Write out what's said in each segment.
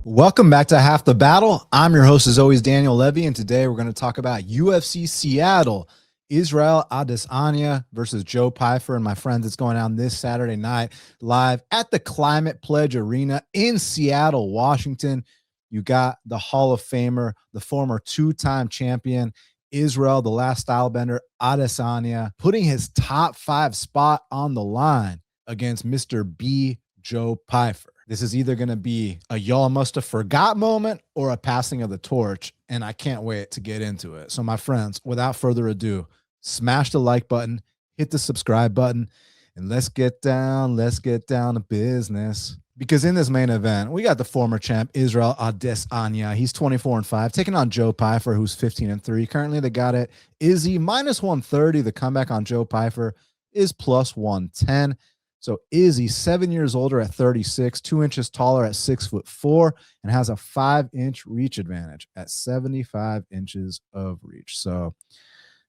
Welcome back to Half the Battle. I'm your host, as always, Daniel Levy, and today we're going to talk about UFC Seattle, Israel Adesanya versus Joe Pyfer. And my friends, it's going on this Saturday night live at the Climate Pledge Arena in Seattle, Washington. You got the Hall of Famer, the former two-time champion, Israel, the last stylebender, Adesanya, putting his top 5 spot on the line against Mr. B, Joe Pyfer. This is either going to be a y'all must have forgot moment or a passing of the torch, and I can't wait to get into it. So my friends, without further ado, smash the like button, hit the subscribe button, and let's get down to business. Because in this main event, we got the former champ, Israel Adesanya. He's 24-5, taking on Joe Pyfer, who's 15-3. Currently, they got it. Izzy minus 130. The comeback on Joe Pyfer is plus 110. So Izzy, 7 years older at 36, 2 inches taller at 6'4", and has a 5-inch reach advantage at 75 inches of reach. So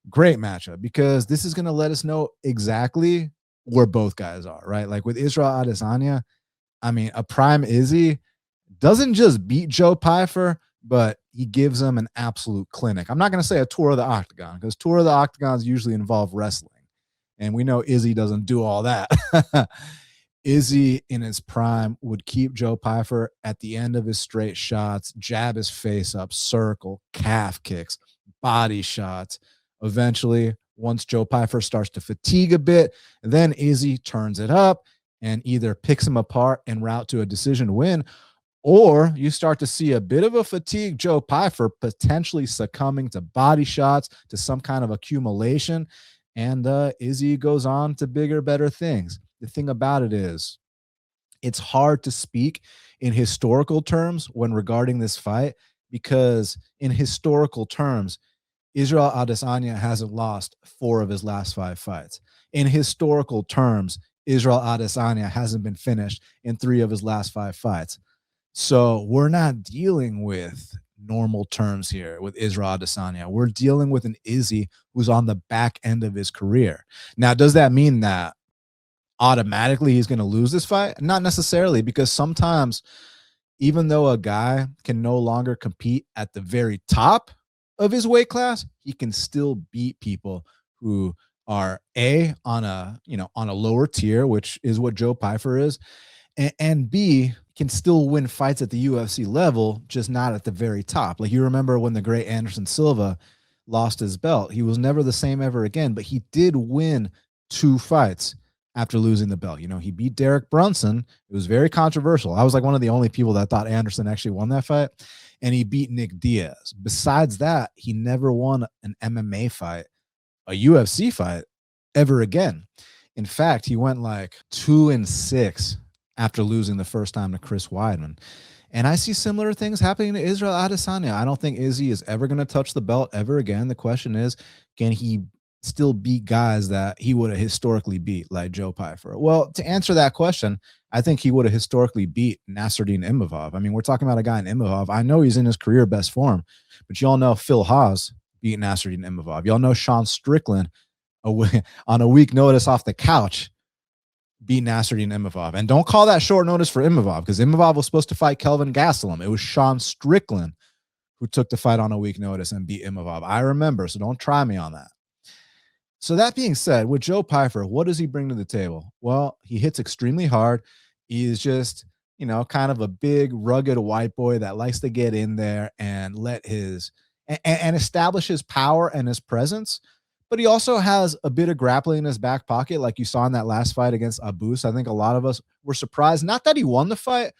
great matchup, because this is going to let us know exactly where both guys are, right? Like with Israel Adesanya, I mean, a prime Izzy doesn't just beat Joe Pyfer, but he gives him an absolute clinic. I'm not going to say a tour of the octagon, because tour of the octagons usually involve wrestling. And we know Izzy doesn't do all that. Izzy in his prime would keep Joe Pyfer at the end of his straight shots, jab his face up, circle, calf kicks, body shots. Eventually, once Joe Pyfer starts to fatigue a bit, then Izzy turns it up and either picks him apart en route to a decision win, or you start to see a bit of a fatigue Joe Pyfer potentially succumbing to body shots, to some kind of accumulation. And Izzy goes on to bigger, better things. The thing about it is, it's hard to speak in historical terms when regarding this fight, because in historical terms, Israel Adesanya hasn't lost 4 of his last 5 fights. In historical terms, Israel Adesanya hasn't been finished in 3 of his last 5 fights. So we're not dealing with normal terms here with Israel Adesanya. We're dealing with an Izzy who's on the back end of his career. Now, does that mean that automatically he's going to lose this fight? Not necessarily, because sometimes, even though a guy can no longer compete at the very top of his weight class, he can still beat people who are on a lower tier, which is what Joe Pyfer is, and B, can still win fights at the UFC level, just not at the very top. Like, you remember when the great Anderson Silva lost his belt. He was never the same ever again, but he did win 2 fights after losing the belt. You know, he beat Derek Brunson. It was very controversial. I was like one of the only people that thought Anderson actually won that fight. And he beat Nick Diaz. Besides that, he never won an MMA fight, a UFC fight, ever again. In fact, he went like 2-6 after losing the first time to Chris Weidman. And I see similar things happening to Israel Adesanya. I don't think Izzy is ever going to touch the belt ever again. The question is, can he still beat guys that he would have historically beat, like Joe Pyfer? Well, to answer that question, I think he would have historically beat Nasruddin Imavov. I mean, we're talking about a guy in Imavov. I know he's in his career best form, but y'all know Phil Haas beat Nasruddin Imavov. Y'all know Sean Strickland on a week notice off the couch beat Nasruddin Imavov. And don't call that short notice for Imavov, because Imavov was supposed to fight Kelvin Gastelum. It was Sean Strickland who took the fight on a week notice and beat Imavov. I remember, so don't try me on that. So that being said, with Joe Pyfer, what does he bring to the table? Well, he hits extremely hard. He is just, kind of a big, rugged white boy that likes to get in there and and establish his power and his presence. But he also has a bit of grappling in his back pocket, like you saw in that last fight against Abus. I think a lot of us were surprised, not that he won the fight,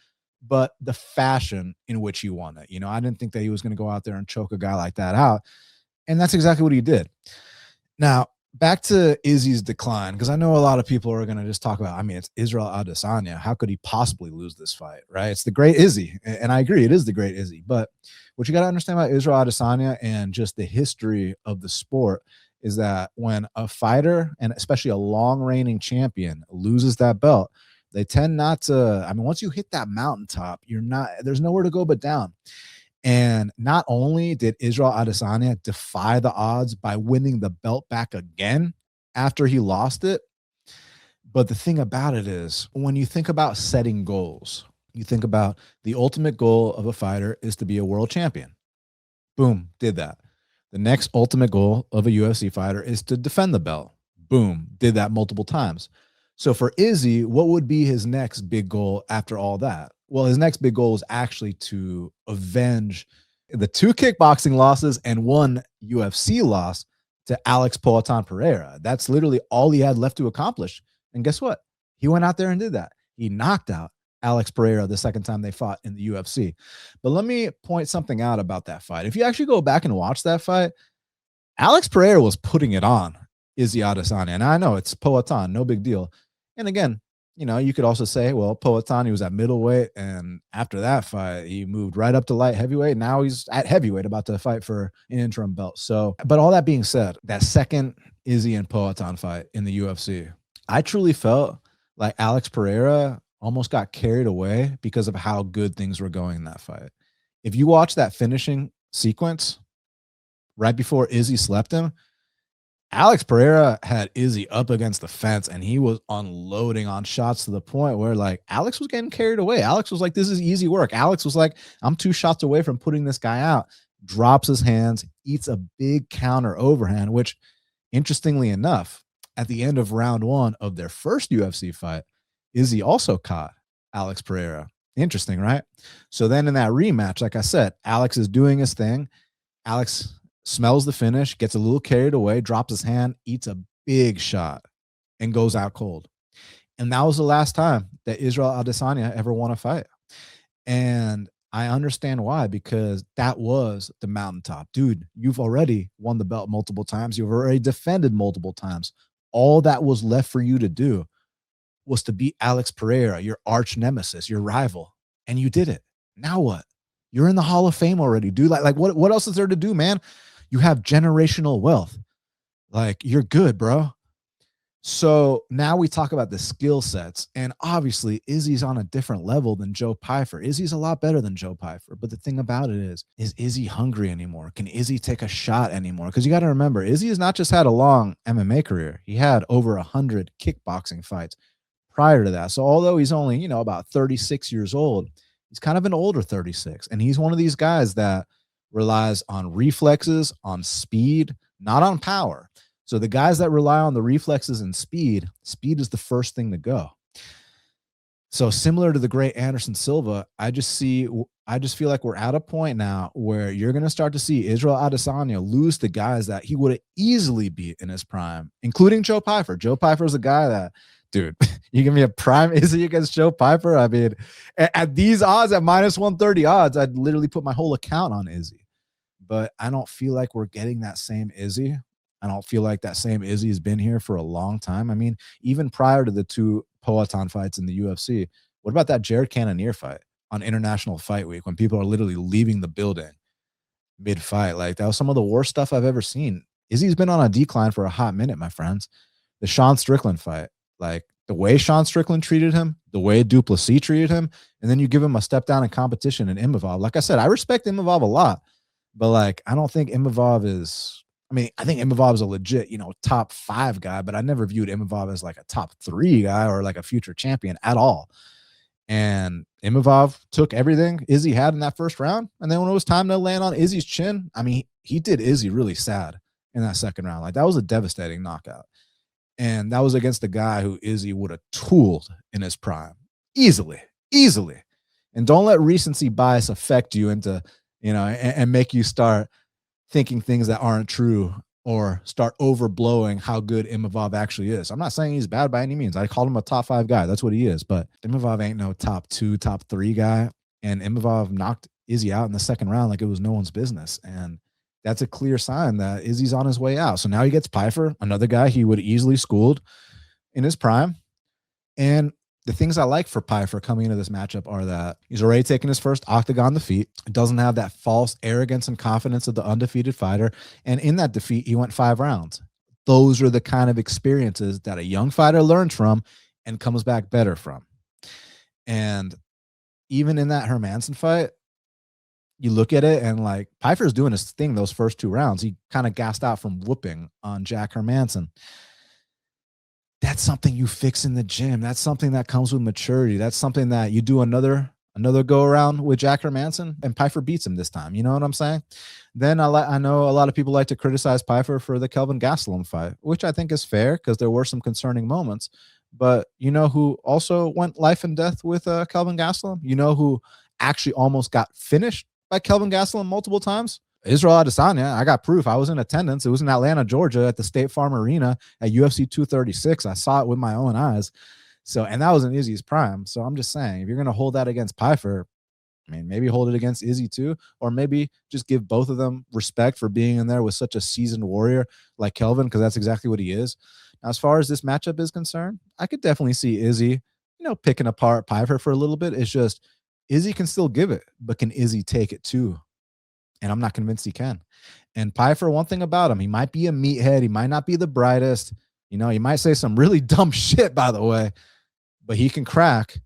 but the fashion in which he won it. I didn't think that he was going to go out there and choke a guy like that out. And that's exactly what he did. Now, back to Izzy's decline, because I know a lot of people are going to just talk about, it's Israel Adesanya. How could he possibly lose this fight, right? It's the great Izzy. And I agree, it is the great Izzy. But what you got to understand about Israel Adesanya and just the history of the sport is that when a fighter, and especially a long reigning champion, loses that belt, they tend not to, once you hit that mountaintop, there's nowhere to go but down. And not only did Israel Adesanya defy the odds by winning the belt back again after he lost it, but the thing about it is, when you think about setting goals, You think about the ultimate goal of a fighter is to be a world champion. Boom, did that. The next ultimate goal of a UFC fighter is to defend the belt. Boom, did that multiple times. So for Izzy, what would be his next big goal after all that? Well, his next big goal is actually to avenge the 2 kickboxing losses and 1 UFC loss to Alex Poatan Pereira. That's literally all he had left to accomplish. And guess what? He went out there and did that. He knocked out Alex Pereira the second time they fought in the UFC. But let me point something out about that fight. If you actually go back and watch that fight, Alex Pereira was putting it on Izzy Adesanya. And I know it's Poatan, no big deal. And again, you could also say, well, Poatan, he was at middleweight, and after that fight, he moved right up to light heavyweight. Now he's at heavyweight, about to fight for an interim belt. So, but all that being said, that second Izzy and Poatan fight in the UFC, I truly felt like Alex Pereira almost got carried away because of how good things were going in that fight. If you watch that finishing sequence right before Izzy slept him, Alex Pereira had Izzy up against the fence, and he was unloading on shots to the point where, like, Alex was getting carried away. Alex was like, this is easy work. Alex was like, I'm 2 shots away from putting this guy out. Drops his hands, eats a big counter overhand, which, interestingly enough, at the end of round 1 of their first UFC fight, Izzy also caught Alex Pereira. Interesting, right? So then in that rematch, like I said, Alex is doing his thing. Alex smells the finish, gets a little carried away, drops his hand, eats a big shot, and goes out cold. And that was the last time that Israel Adesanya ever won a fight. And I understand why, because that was the mountaintop. Dude, you've already won the belt multiple times. You've already defended multiple times. All that was left for you to do was to beat Alex Pereira, your arch nemesis, your rival. And you did it. Now what? You're in the Hall of Fame already, dude. Like what else is there to do, man? You have generational wealth. Like, you're good, bro. So now we talk about the skill sets. And obviously, Izzy's on a different level than Joe Pyfer. Izzy's a lot better than Joe Pyfer. But the thing about it is Izzy hungry anymore? Can Izzy take a shot anymore? Because you got to remember, Izzy has not just had a long MMA career. He had over 100 kickboxing fights prior to that. So although he's only, about 36 years old, he's kind of an older 36. And he's one of these guys that relies on reflexes, on speed, not on power. So the guys that rely on the reflexes and speed is the first thing to go. So similar to the great Anderson Silva, I just feel like we're at a point now where you're going to start to see Israel Adesanya lose to guys that he would have easily beat in his prime, including Joe Pyfer. Joe Pyfer is a guy that, dude, you give me a prime Izzy against Joe Pyfer. I mean, at these odds, at minus 130 odds, I'd literally put my whole account on Izzy. But I don't feel like we're getting that same Izzy. I don't feel like that same Izzy has been here for a long time. I mean, even prior to the 2 Poatan fights in the UFC, what about that Jared Cannonier fight on International Fight Week when people are literally leaving the building mid-fight? Like, that was some of the worst stuff I've ever seen. Izzy's been on a decline for a hot minute, my friends. The Sean Strickland fight, like, the way Sean Strickland treated him, the way Duplessis treated him, and then you give him a step down in competition in Imavov. Like I said, I respect Imavov a lot, but, like, I don't think Imavov is... I mean, I think Imavov is a legit, top 5 guy, but I never viewed Imavov as like a top 3 guy or like a future champion at all. And Imavov took everything Izzy had in that first round. And then when it was time to land on Izzy's chin, I mean, he did Izzy really sad in that second round. Like, that was a devastating knockout. And that was against the guy who Izzy would have tooled in his prime. Easily. And don't let recency bias affect you into, and make you start thinking things that aren't true or start overblowing how good Imavov actually is. I'm not saying he's bad by any means. I called him a top 5 guy. That's what he is. But Imavov ain't no top 2, top 3 guy. And Imavov knocked Izzy out in the second round like it was no one's business. And that's a clear sign that Izzy's on his way out. So now he gets Pyfer, another guy he would easily schooled in his prime. And the things I like for Pyfer coming into this matchup are that he's already taken his first octagon defeat. Doesn't have that false arrogance and confidence of the undefeated fighter. And in that defeat, he went 5 rounds. Those are the kind of experiences that a young fighter learns from and comes back better from. And even in that Hermansson fight, you look at it and, like, Pyfer's doing his thing those first 2 rounds. He kind of gassed out from whooping on Jack Hermansson. That's something you fix in the gym. That's something that comes with maturity. That's something that you do another Another go around with Jack Hermanson, and Pyfer beats him this time. You know what I'm saying? Then I know a lot of people like to criticize Pyfer for the Kelvin Gastelum fight, which I think is fair because there were some concerning moments. But you know who also went life and death with Kelvin Gastelum? You know who actually almost got finished by Kelvin Gastelum multiple times? Israel Adesanya. I got proof. I was in attendance. It was in Atlanta, Georgia at the State Farm Arena at UFC 236. I saw it with my own eyes. So, and that was in Izzy's prime. So I'm just saying, if you're going to hold that against Pyfer, I mean, maybe hold it against Izzy too, or maybe just give both of them respect for being in there with such a seasoned warrior like Kelvin, because that's exactly what he is. Now, as far as this matchup is concerned, I could definitely see Izzy, picking apart Pyfer for a little bit. It's just Izzy can still give it, but can Izzy take it too? And I'm not convinced he can. And Pyfer, one thing about him, he might be a meathead. He might not be the brightest. He might say some really dumb shit, by the way, but he can crack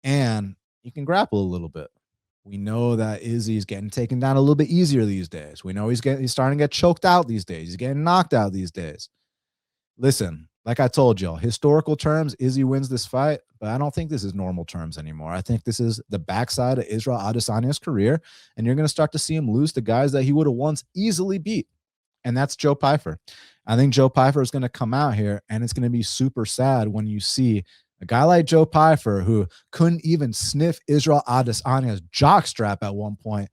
and he can grapple a little bit. We know that Izzy's getting taken down a little bit easier these days. We know he's starting to get choked out these days. He's getting knocked out these days. Listen, like I told y'all, historical terms, Izzy wins this fight, but I don't think this is normal terms anymore. I think this is the backside of Israel Adesanya's career, and you're going to start to see him lose to guys that he would have once easily beat, and that's Joe Pyfer. I think Joe Pyfer is going to come out here, and it's going to be super sad when you see a guy like Joe Pyfer, who couldn't even sniff Israel Adesanya's jockstrap at one point,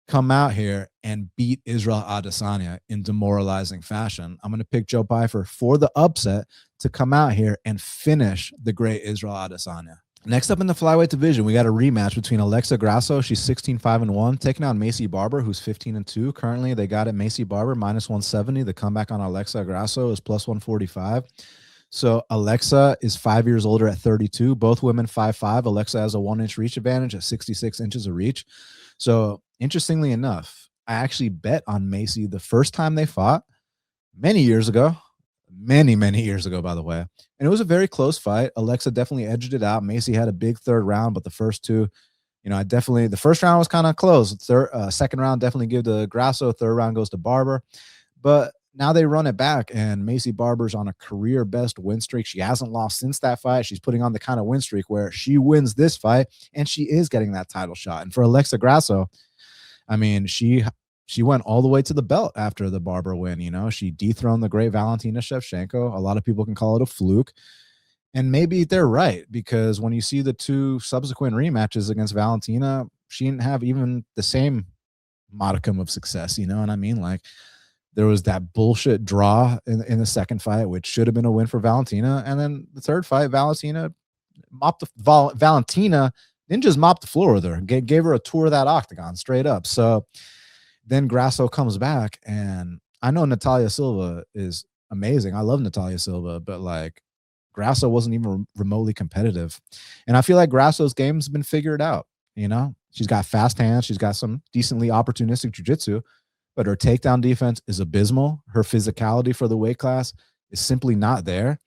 come out here and beat Israel Adesanya in demoralizing fashion. I'm going to pick Joe Pyfer for the upset to come out here and finish the great Israel Adesanya. Next up in the flyweight division, we got a rematch between Alexa Grasso. She's 16-5-1, taking on Maycee Barber, who's 15-2. Currently, they got it Maycee Barber -170. The comeback on Alexa Grasso is +145. So Alexa is 5 years older at 32. Both women 5'5". Alexa has a 1-inch reach advantage at 66 inches of reach. So interestingly enough, I actually bet on Maycee the first time they fought many years ago. Many years ago, by the way. And it was a very close fight. Alexa definitely edged it out. Maycee had a big third round, but the first two, the first round was kind of close. Second round definitely give to Grasso. Third round goes to Barber. But now they run it back, and Maycee Barber's on a career best win streak. She hasn't lost since that fight. She's putting on the kind of win streak where she wins this fight, and she is getting that title shot. And for Alexa Grasso, I mean, she went all the way to the belt after the Barber win. She dethroned the great Valentina Shevchenko. A lot of people can call it a fluke. And maybe they're right, because when you see the two subsequent rematches against Valentina, she didn't have even the same modicum of success. You know what I mean? Like, there was that bullshit draw in the second fight, which should have been a win for Valentina. And then the third fight, Valentina didn't just mop the floor with her, gave her a tour of that octagon straight up. So then Grasso comes back, and I know Natalia Silva is amazing. I love Natalia Silva, but like, Grasso wasn't even remotely competitive. And I feel like Grasso's game's been figured out. She's got fast hands. She's got some decently opportunistic jiu-jitsu, but her takedown defense is abysmal. Her physicality for the weight class is simply not there.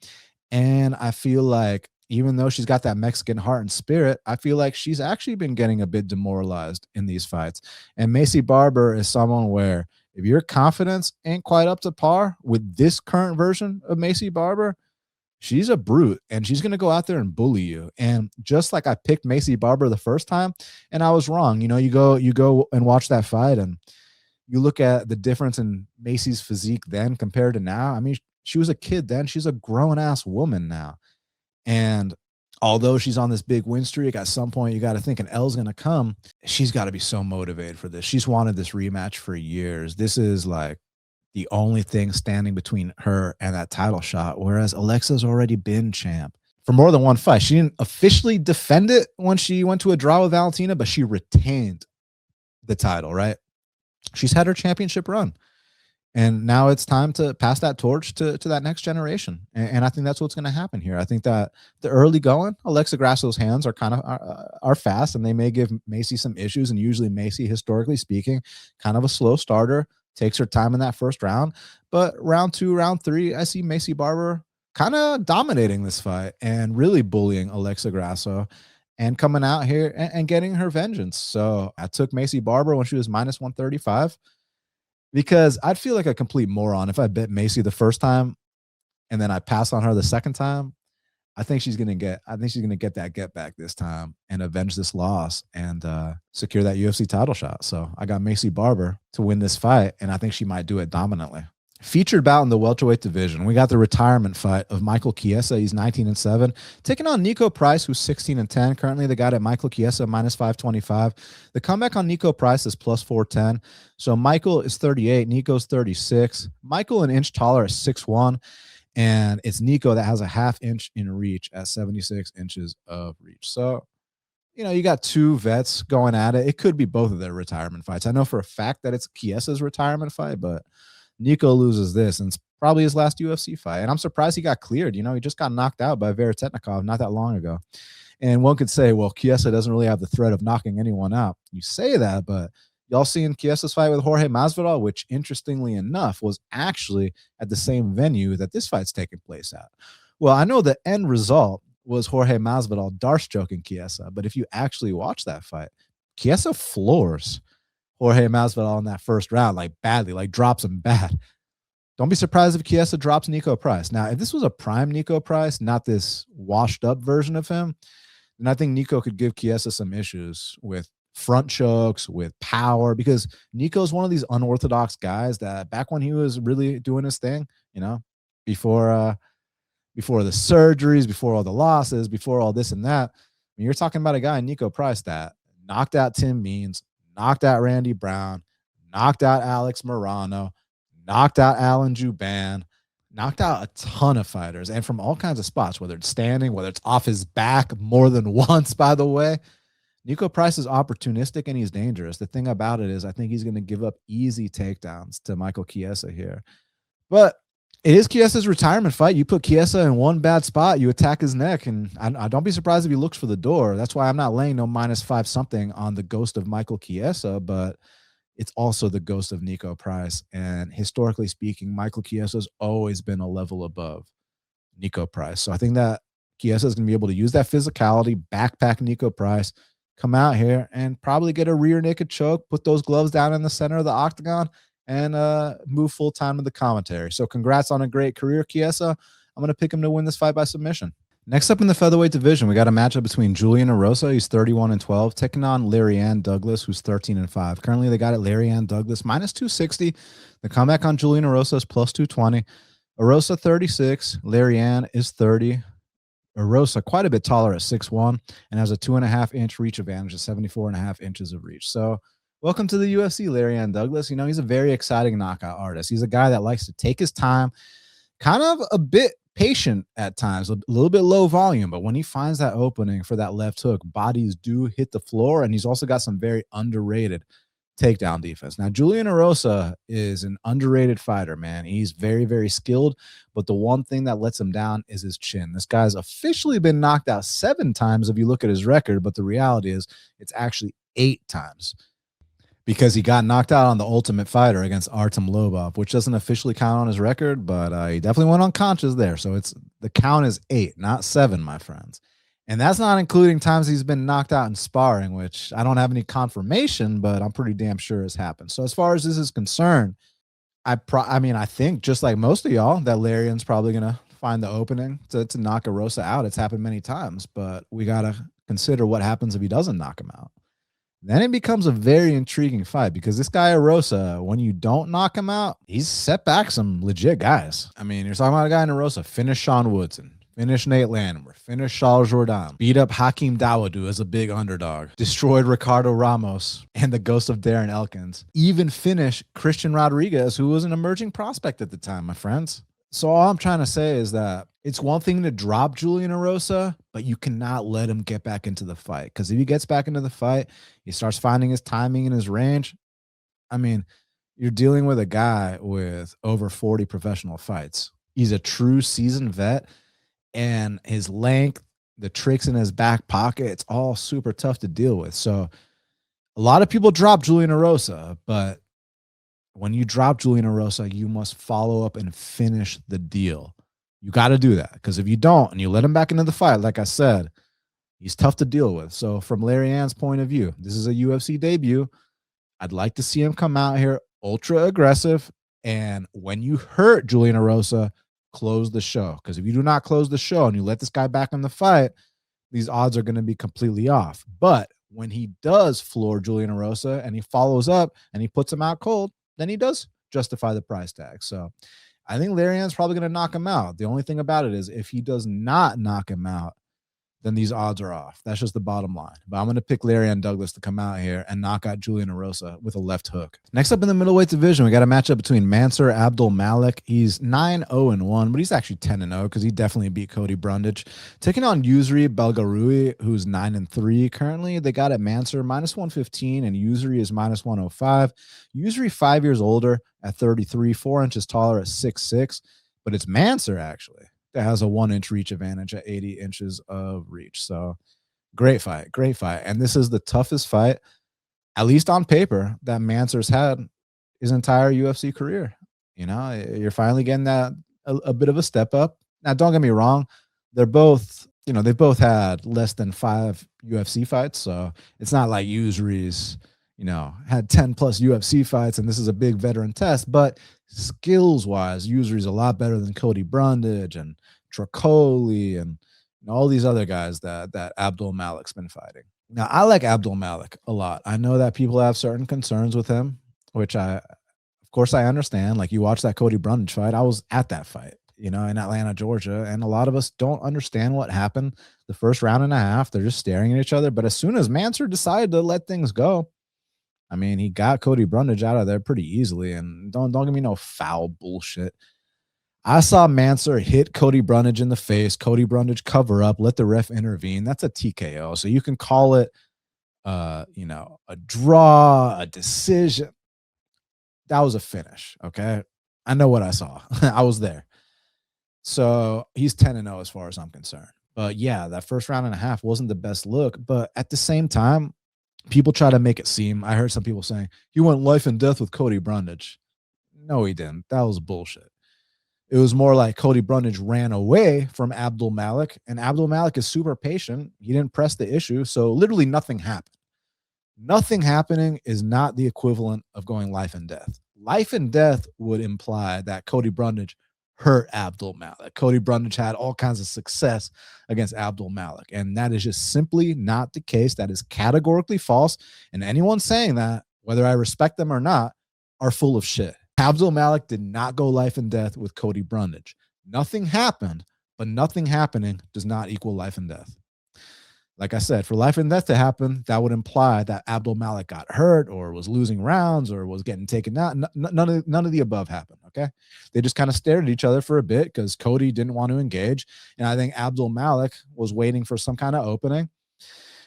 And I feel like, even though she's got that Mexican heart and spirit, I feel like she's actually been getting a bit demoralized in these fights. And Maycee Barber is someone where, if your confidence ain't quite up to par with this current version of Maycee Barber, she's a brute, and she's going to go out there and bully you. And just like I picked Maycee Barber the first time, and I was wrong. You go and watch that fight, and you look at the difference in Maycee's physique then compared to now. I mean, she was a kid then. She's a grown-ass woman now. And although she's on this big win streak, at some point you got to think an L's going to come. She's got to be so motivated for this. She's wanted this rematch for years. This is like the only thing standing between her and that title shot, whereas Alexa's already been champ for more than one fight. She didn't officially defend it when she went to a draw with Valentina, but she retained the title, right? She's had her championship run, and now it's time to pass that torch to that next generation. And I think that's what's going to happen here. I think that the early going, Alexa Grasso's hands are kind of are fast, and they may give Maycee some issues. And usually Maycee, historically speaking, kind of a slow starter, takes her time in that first round. But round 2, round 3, I see Maycee Barber kind of dominating this fight and really bullying Alexa Grasso and coming out here and getting her vengeance. So I took Maycee Barber when she was -135, because I'd feel like a complete moron if I bet Maycee the first time and then I pass on her the second time. I think she's gonna get that get back this time and avenge this loss and secure that UFC title shot. So I got Maycee Barber to win this fight, and I think she might do it dominantly. Featured bout in the welterweight division, we got the retirement fight of Michael Chiesa. He's 19-7, taking on Niko Price, who's 16-10. Currently, they got it Michael Chiesa minus 525. The comeback on Niko Price is plus 410. So Michael is 38, Niko's 36. Michael an inch taller at 6'1", and it's Niko that has a half inch in reach at 76 inches of reach. So, you know, you got two vets going at it. It could be both of their retirement fights. I know for a fact that it's Chiesa's retirement fight, but Niko loses this, and it's probably his last UFC fight. And I'm surprised he got cleared. You know, he just got knocked out by Veretetnikov not that long ago. And one could say, well, Chiesa doesn't really have the threat of knocking anyone out. You say that, but y'all seen Chiesa's fight with Jorge Masvidal, which interestingly enough was actually at the same venue that this fight's taking place at. Well, I know the end result was Jorge Masvidal darce-choking Chiesa, but if you actually watch that fight, Chiesa floors Jorge Masvidal in that first round, like badly, like drops him bad. Don't be surprised if Chiesa drops Niko Price. Now, if this was a prime Niko Price, not this washed up version of him, then I think Niko could give Chiesa some issues with front chokes, with power, because Niko's one of these unorthodox guys that back when he was really doing his thing, you know, before the surgeries, before all the losses, before all this and that, I mean, you're talking about a guy, Niko Price, that knocked out Tim Means, knocked out Randy Brown, knocked out Alex Morano, knocked out Alan Juban, knocked out a ton of fighters, and from all kinds of spots, whether it's standing, whether it's off his back more than once, by the way. Niko Price is opportunistic and he's dangerous. The thing about it is I think he's going to give up easy takedowns to Michael Chiesa here. But it is Chiesa's retirement fight. You put Chiesa in one bad spot, you attack his neck, and I don't be surprised if he looks for the door. That's why I'm not laying no -5 something on the ghost of Michael Chiesa, but it's also the ghost of Niko Price. And historically speaking, Michael Chiesa's always been a level above Niko Price. So I think that Chiesa is going to be able to use that physicality, backpack Niko Price, come out here and probably get a rear naked choke, put those gloves down in the center of the octagon, and move full time to the commentary. So congrats on a great career, Chiesa. I'm going to pick him to win this fight by submission. Next up in the featherweight division, we got a matchup between Julian Erosa, he's 31-12, taking on Lerryan Douglas, who's 13-5. Currently, they got it Lerryan Douglas minus 260. The comeback on Julian Erosa is plus 220. Erosa 36, Lerryan is 30. Erosa quite a bit taller at 6'1" and has a 2.5-inch reach advantage of 74.5 inches of reach. So welcome to the UFC, Lerryan Douglas. You know, he's a very exciting knockout artist. He's a guy that likes to take his time, kind of a bit patient at times, a little bit low volume, but when he finds that opening for that left hook, bodies do hit the floor, and he's also got some very underrated takedown defense. Now, Julian Erosa is an underrated fighter, man. He's very, very skilled, but the one thing that lets him down is his chin. This guy's officially been knocked out 7 times if you look at his record, but the reality is it's actually 8 times, because he got knocked out on the Ultimate Fighter against Artem Lobov, which doesn't officially count on his record, but he definitely went unconscious there. So the count is 8, not 7, my friends. And that's not including times he's been knocked out in sparring, which I don't have any confirmation, but I'm pretty damn sure has happened. So as far as this is concerned, I think just like most of y'all, that Lerryan's probably going to find the opening to knock Erosa out. It's happened many times, but we got to consider what happens if he doesn't knock him out. Then it becomes a very intriguing fight, because this guy Erosa, when you don't knock him out, he's set back some legit guys. I mean, you're talking about a guy in Erosa, finished Sean Woodson, finished Nate Landwehr, finished Charles Jourdain, beat up Hakeem Dawodu as a big underdog, destroyed Ricardo Ramos and the ghost of Darren Elkins, even finished Christian Rodriguez, who was an emerging prospect at the time, my friends. So all I'm trying to say is that it's one thing to drop Julian Erosa, but you cannot let him get back into the fight, because if he gets back into the fight, he starts finding his timing and his range. I mean, you're dealing with a guy with over 40 professional fights. He's a true seasoned vet, and his length, the tricks in his back pocket, it's all super tough to deal with. So a lot of people drop Julian Erosa, but when you drop Julian Erosa, you must follow up and finish the deal. You got to do that, because if you don't and you let him back into the fight, like I said, he's tough to deal with. So from Lerryan's point of view, this is a UFC debut. I'd like to see him come out here ultra aggressive, and when you hurt Julian Erosa, close the show. Because if you do not close the show and you let this guy back in the fight, these odds are going to be completely off. But when he does floor Julian Erosa and he follows up and he puts him out cold, then he does justify the price tag. So I think Lerryan's probably going to knock him out. The only thing about it is if he does not knock him out, then these odds are off. That's just the bottom line. But I'm going to pick Lerryan Douglas to come out here and knock out Julian Erosa with a left hook. Next up in the middleweight division, we got a matchup between Mansur Abdul Malik. He's 9-0-1, but he's actually 10-0 because he definitely beat Cody Brundage. Taking on Yousri Belgaroui, who's 9-3 currently. They got at Mansur -115, and Yousri is -105. Yousri 5 years older at 33, 4 inches taller at 6'6", but it's Mansur actually that has a 1-inch reach advantage at 80 inches of reach. So great fight. And this is the toughest fight, at least on paper, that Mansur's had his entire UFC career. You know, you're finally getting that a bit of a step up. Now, don't get me wrong. They're both, you know, they both had less than 5 UFC fights. So it's not like Yousri's, you know, had 10 plus UFC fights and this is a big veteran test, but skills wise, Yousri's a lot better than Cody Brundage and Tricoli and all these other guys that Abdul Malik's been fighting. Now, I like Abdul Malik a lot. I know that people have certain concerns with him, which of course I understand. Like, you watch that Cody Brundage fight, I was at that fight, you know, in Atlanta, Georgia, and a lot of us don't understand what happened the first round and a half. They're just staring at each other. But as soon as Mansur decided to let things go, I mean, he got Cody Brundage out of there pretty easily. And don't give me no foul bullshit. I saw Mansur hit Cody Brundage in the face. Cody Brundage cover up, let the ref intervene. That's a TKO. So you can call it, you know, a draw, a decision. That was a finish. Okay, I know what I saw. I was there. So he's 10-0 as far as I'm concerned. But yeah, that first round and a half wasn't the best look. But at the same time, people try to make it seem, I heard some people saying, he went life and death with Cody Brundage. No, he didn't. That was bullshit. It was more like Cody Brundage ran away from Abdul Malik, and Abdul Malik is super patient. He didn't press the issue, so literally nothing happened. Nothing happening is not the equivalent of going life and death. Life and death would imply that Cody Brundage hurt Abdul Malik. Cody Brundage had all kinds of success against Abdul Malik, and that is just simply not the case. That is categorically false, and anyone saying that, whether I respect them or not, are full of shit. Abdul Malik did not go life and death with Cody Brundage. Nothing happened, but nothing happening does not equal life and death. Like I said, for life and death to happen, that would imply that Abdul Malik got hurt or was losing rounds or was getting taken out. None of the above happened, okay? They just kind of stared at each other for a bit because Cody didn't want to engage, and I think Abdul Malik was waiting for some kind of opening.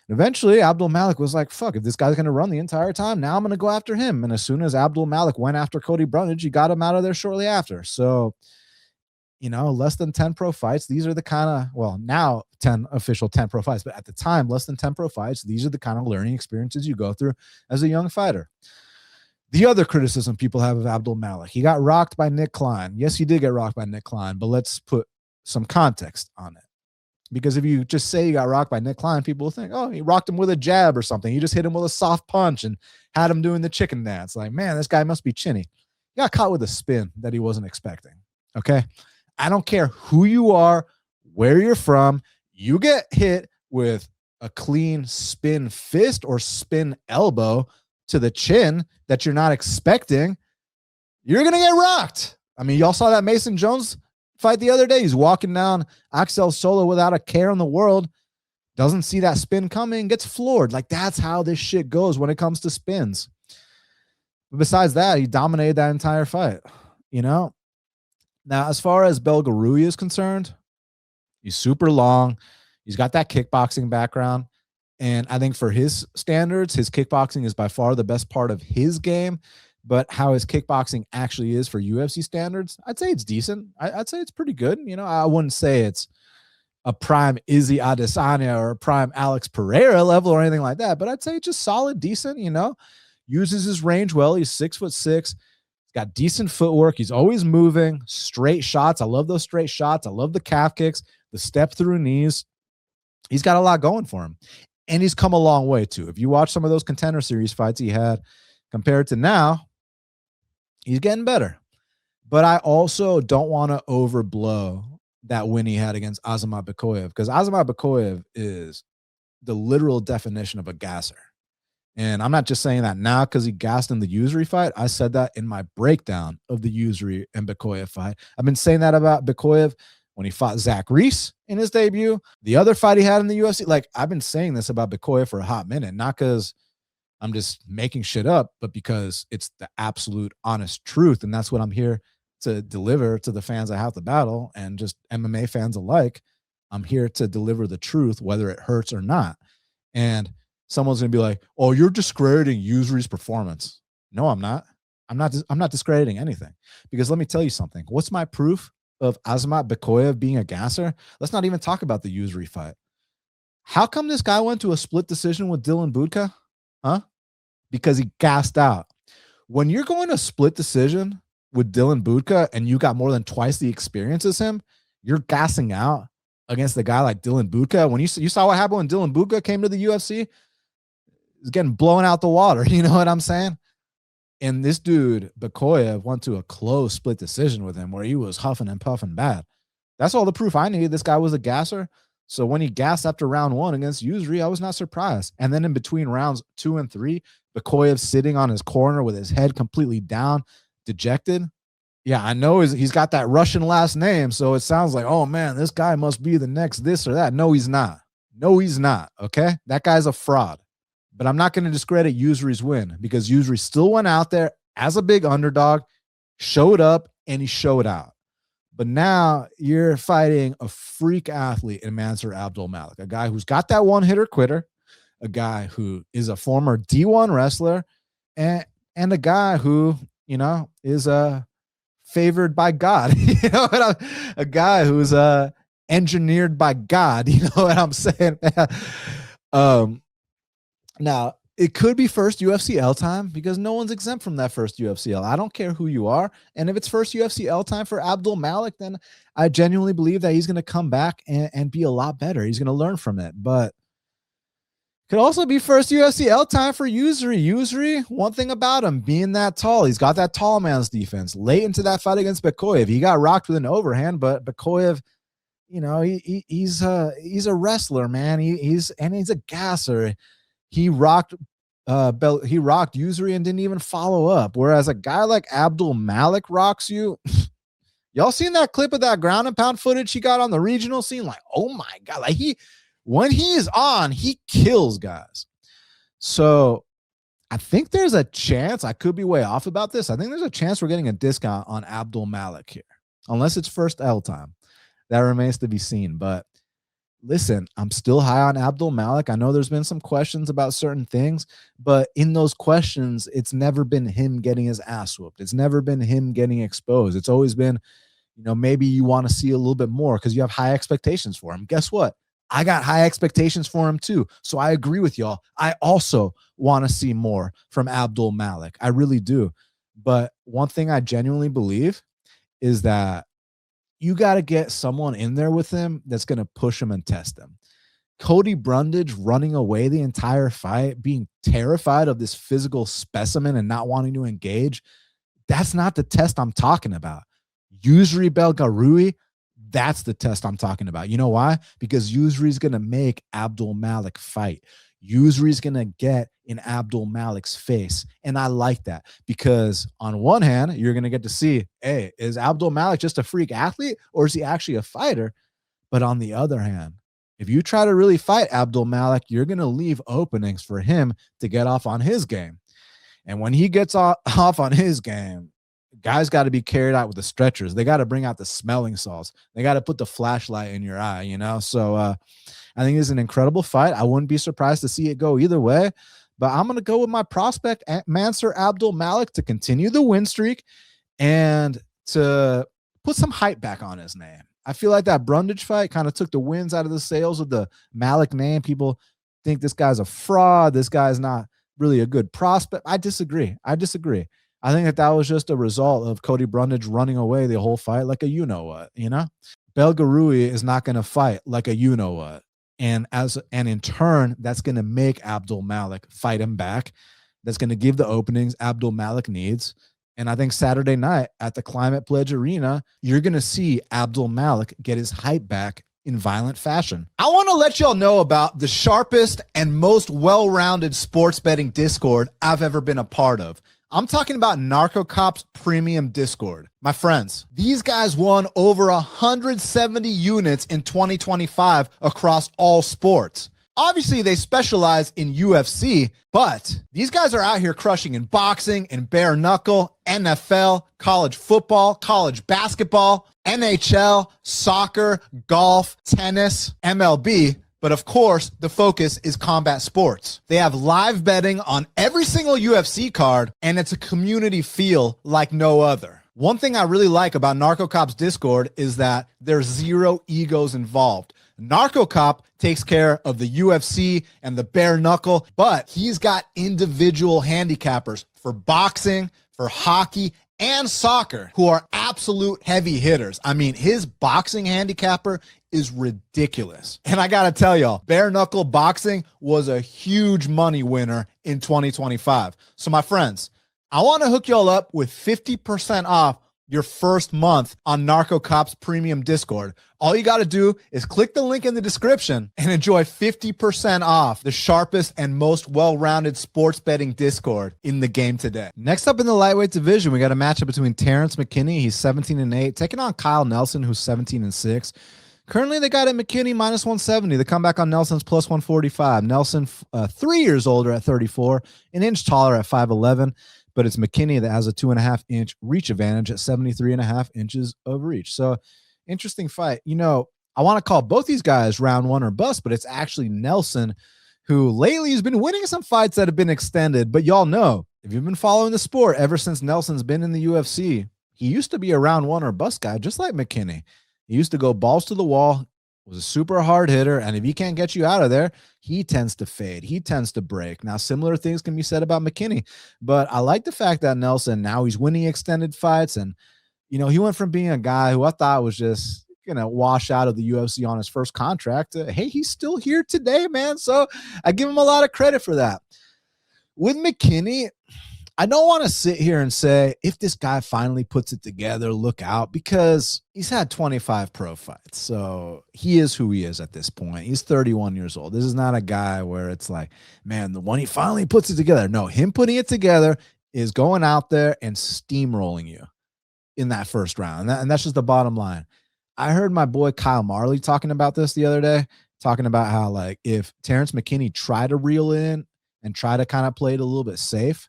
Eventually, Abdul Malik was like, fuck, if this guy's going to run the entire time, now I'm going to go after him. And as soon as Abdul Malik went after Cody Brundage, he got him out of there shortly after. So, you know, less than 10 pro fights. These are the kind of, well, now 10 official 10 pro fights, but at the time, less than 10 pro fights. These are the kind of learning experiences you go through as a young fighter. The other criticism people have of Abdul Malik, he got rocked by Nick Klein. Yes, he did get rocked by Nick Klein, but let's put some context on it. Because if you just say you got rocked by Nick Klein, people will think, oh, he rocked him with a jab or something. He just hit him with a soft punch and had him doing the chicken dance. Like, man, this guy must be chinny. He got caught with a spin that he wasn't expecting. Okay? I don't care who you are, where you're from. You get hit with a clean spin fist or spin elbow to the chin that you're not expecting, you're going to get rocked. I mean, y'all saw that Mason Jones fight the other day. He's walking down Axel Solo without a care in the world, doesn't see that spin coming, gets floored. Like, that's how this shit goes when it comes to spins. But besides that, he dominated that entire fight, you know? Now, as far as Belgaroui is concerned, he's super long. He's got that kickboxing background. And I think for his standards, his kickboxing is by far the best part of his game. But how his kickboxing actually is for UFC standards, I'd say it's decent. I'd say it's pretty good. You know, I wouldn't say it's a prime Izzy Adesanya or a prime Alex Pereira level or anything like that, but I'd say it's just solid, decent, you know, uses his range well. He's 6'6". He's got decent footwork. He's always moving, straight shots. I love those straight shots. I love the calf kicks, the step through knees. He's got a lot going for him. And he's come a long way too. If you watch some of those Contender Series fights he had compared to now, he's getting better. But I also don't want to overblow that win he had against Azamat Bekoyev, because Azamat Bekoyev is the literal definition of a gasser. And I'm not just saying that now because he gassed in the Yousri fight. I said that in my breakdown of the Yousri and Bekoyev fight. I've been saying that about Bekoyev when he fought Zach Reese in his debut. The other fight he had in the UFC, like, I've been saying this about Bekoyev for a hot minute, not because I'm just making shit up, but because it's the absolute honest truth. And that's what I'm here to deliver to the fans I have to battle and just MMA fans alike. I'm here to deliver the truth, whether it hurts or not. And someone's going to be like, oh, you're discrediting Yousri's performance. No, I'm not. I'm not discrediting anything, because let me tell you something. What's my proof of Azamat Bekoyev being a gasser? Let's not even talk about the Yousri fight. How come this guy went to a split decision with Dylan Budka? Huh? Because he gassed out. When you're going to split decision with Dylan Budka and you got more than twice the experience as him, you're gassing out against the guy like Dylan Budka. When you saw what happened when Dylan Budka came to the UFC, he's getting blown out the water. You know what I'm saying? And this dude, Bekoyev, went to a close split decision with him where he was huffing and puffing bad. That's all the proof I needed. This guy was a gasser. So when he gassed after round 1 against Yousri, I was not surprised. And then in between rounds 2 and 3, Bekoyev sitting on his corner with his head completely down, dejected. Yeah, I know he's got that Russian last name, so it sounds like, oh man, this guy must be the next this or that. No, he's not. No, he's not. Okay, that guy's a fraud. But I'm not going to discredit Yousri's win, because Yousri still went out there as a big underdog, showed up, and he showed out. But now you're fighting a freak athlete in Mansur Abdul Malik, a guy who's got that one-hitter quitter, a guy who is a former D1 wrestler, and a guy who, you know, is favored by God. You know what a guy who's engineered by God. You know what I'm saying? Now, it could be first UFC L time, because no one's exempt from that first UFC L. I don't care who you are. And if it's first UFC L time for Abdul Malik, then I genuinely believe that he's going to come back and be a lot better. He's going to learn from it. But could also be first UFC L time for Yousri. Yousri, one thing about him, being that tall, he's got that tall man's defense. Late into that fight against Bekoyev, he got rocked with an overhand, but Bekoyev, you know, he's a wrestler, man. He's a gasser. He rocked Yousri and didn't even follow up. Whereas a guy like Abdul Malik rocks you. Y'all seen that clip of that ground and pound footage he got on the regional scene? Like, oh my God, like when he is on, he kills guys. So I think there's a chance, I could be way off about this, I think there's a chance we're getting a discount on Abdul Malik here, unless it's first L time. That remains to be seen. But listen, I'm still high on Abdul Malik. I know there's been some questions about certain things, but in those questions, it's never been him getting his ass whooped. It's never been him getting exposed. It's always been, you know, maybe you want to see a little bit more because you have high expectations for him. Guess what? I got high expectations for him too. So I agree with y'all. I also want to see more from Abdul Malik. I really do. But one thing I genuinely believe is that you got to get someone in there with him that's going to push him and test him. Cody Brundage running away the entire fight, being terrified of this physical specimen and not wanting to engage, that's not the test I'm talking about. Yousri Belgaroui, that's the test I'm talking about. You know why? Because Yousri's going to make Abdul Malik fight. Yousri's going to get in Abdul Malik's face. And I like that, because on one hand, you're going to get to see, hey, is Abdul Malik just a freak athlete or is he actually a fighter? But on the other hand, if you try to really fight Abdul Malik, you're going to leave openings for him to get off on his game. And when he gets off on his game, guys got to be carried out with the stretchers. They got to bring out the smelling salts. They got to put the flashlight in your eye, you know? So I think it's an incredible fight. I wouldn't be surprised to see it go either way, but I'm going to go with my prospect, Mansur Abdul Malik, to continue the win streak and to put some hype back on his name. I feel like that Brundage fight kind of took the winds out of the sails of the Malik name. People think this guy's a fraud. This guy's not really a good prospect. I disagree. I think that was just a result of Cody Brundage running away the whole fight like a you-know-what, you know? Belgaroui is not going to fight like a you-know-what. And in turn, that's going to make Abdul Malik fight him back. That's going to give the openings Abdul Malik needs. And I think Saturday night at the Climate Pledge Arena, you're going to see Abdul Malik get his hype back in violent fashion. I want to let y'all know about the sharpest and most well-rounded sports betting Discord I've ever been a part of. I'm talking about Narco Cops Premium Discord. My friends, these guys won over 170 units in 2025 across all sports. Obviously, they specialize in UFC, but these guys are out here crushing in boxing, in bare knuckle, NFL, college football, college basketball, NHL, soccer, golf, tennis, MLB. But of course, the focus is combat sports. They have live betting on every single UFC card, and it's a community feel like no other. One thing I really like about Narco Cops Discord is that there's zero egos involved. Narco Cop takes care of the UFC and the bare knuckle, but he's got individual handicappers for boxing, for hockey, and soccer who are absolute heavy hitters. I mean, his boxing handicapper is ridiculous. And I got to tell y'all, bare knuckle boxing was a huge money winner in 2025. So my friends, I want to hook y'all up with 50% off your first month on Narco Cops Premium Discord. All you got to do is click the link in the description and enjoy 50% off the sharpest and most well-rounded sports betting Discord in the game today. Next up in the lightweight division, we got a matchup between Terrance McKinney, he's 17-8, taking on Kyle Nelson, who's 17-6. Currently, they got it McKinney minus 170. The comeback on Nelson's plus 145. Nelson, 3 years older at 34, an inch taller at 5'11", but it's McKinney that has a 2.5-inch reach advantage at 73.5 inches of reach. So, interesting fight. You know, I want to call both these guys round one or bust, but it's actually Nelson who lately has been winning some fights that have been extended. But y'all know, if you've been following the sport ever since Nelson's been in the UFC, he used to be a round one or bust guy, just like McKinney. He used to go balls to the wall, was a super hard hitter, and if he can't get you out of there, he tends to fade. He tends to break. Now, similar things can be said about McKinney, but I like the fact that Nelson, now he's winning extended fights, and, you know, he went from being a guy who I thought was just going to wash out of the UFC on his first contract to, hey, he's still here today, man, so I give him a lot of credit for that. With McKinney, I don't want to sit here and say, if this guy finally puts it together, look out, because he's had 25 pro fights. So he is who he is at this point. He's 31 years old. This is not a guy where it's like, man, the one he finally puts it together. No, him putting it together is going out there and steamrolling you in that first round. And that's just the bottom line. I heard my boy Kyle Marley talking about this the other day, talking about how, like, if Terrance McKinney tried to reel in and try to kind of play it a little bit safe,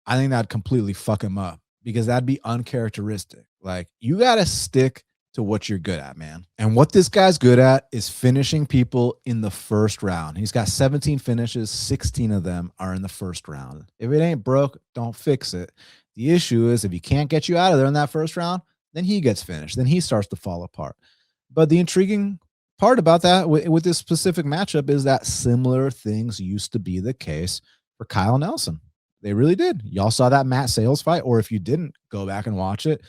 I think that'd completely fuck him up, because that'd be uncharacteristic. Like, you got to stick to what you're good at, man. And what this guy's good at is finishing people in the first round. He's got 17 finishes, 16 of them are in the first round. If it ain't broke, don't fix it. The issue is, if he can't get you out of there in that first round, then he gets finished. Then he starts to fall apart. But the intriguing part about that with this specific matchup is that similar things used to be the case for Kyle Nelson. They really did. Y'all saw that Matt Sales fight, or if you didn't, go back and watch it.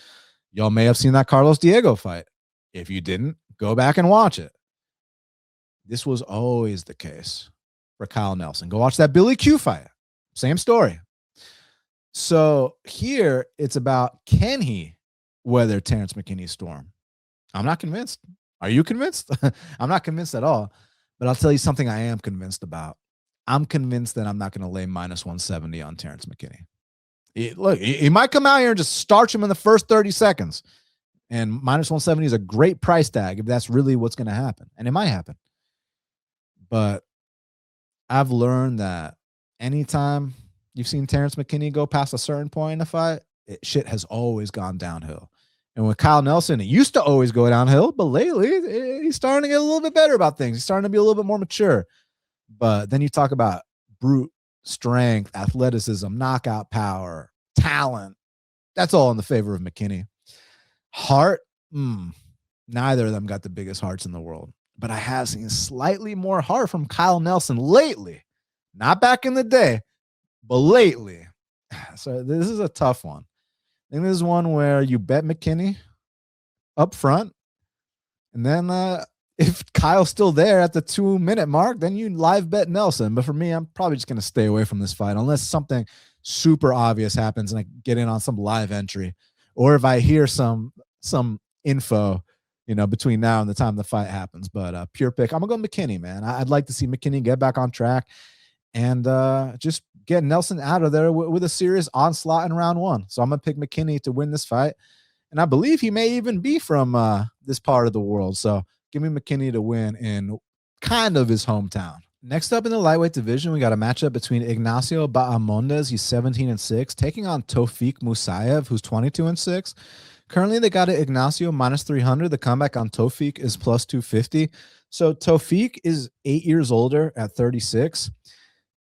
Y'all may have seen that Carlos Diego fight. If you didn't, go back and watch it. This was always the case for Kyle Nelson. Go watch that Billy Q fight. Same story. So here, it's about, can he weather Terrance McKinney's storm? I'm not convinced. Are you convinced? I'm not convinced at all. But I'll tell you something I am convinced about. I'm convinced that I'm not going to lay minus 170 on Terrance McKinney. Look, he might come out here and just starch him in the first 30 seconds. And minus 170 is a great price tag if that's really what's going to happen. And it might happen. But I've learned that anytime you've seen Terrance McKinney go past a certain point in a fight, shit has always gone downhill. And with Kyle Nelson, it used to always go downhill, but lately he's starting to get a little bit better about things. He's starting to be a little bit more mature. But then you talk about brute strength, athleticism, knockout power, talent. That's all in the favor of McKinney. Heart, neither of them got the biggest hearts in the world. But I have seen slightly more heart from Kyle Nelson lately. Not back in the day, but lately. So this is a tough one. I think this is one where you bet McKinney up front, and then if Kyle's still there at the 2-minute mark, then you live bet Nelson. But for me, I'm probably just going to stay away from this fight unless something super obvious happens and I get in on some live entry, or if I hear some info, between now and the time the fight happens. But pure pick, I'm gonna go McKinney, man. I'd like to see McKinney get back on track and just get Nelson out of there with a serious onslaught in round 1. So I'm gonna pick McKinney to win this fight, and I believe he may even be from this part of the world. So give me McKinney to win in kind of his hometown. Next up in the lightweight division, we got a matchup between Ignacio Bahamondes, he's 17-6, taking on Tofiq Musyev, who's 22-6. Currently, they got it Ignacio minus 300. The comeback on Tofiq is plus 250. So Tofiq is 8 years older at 36,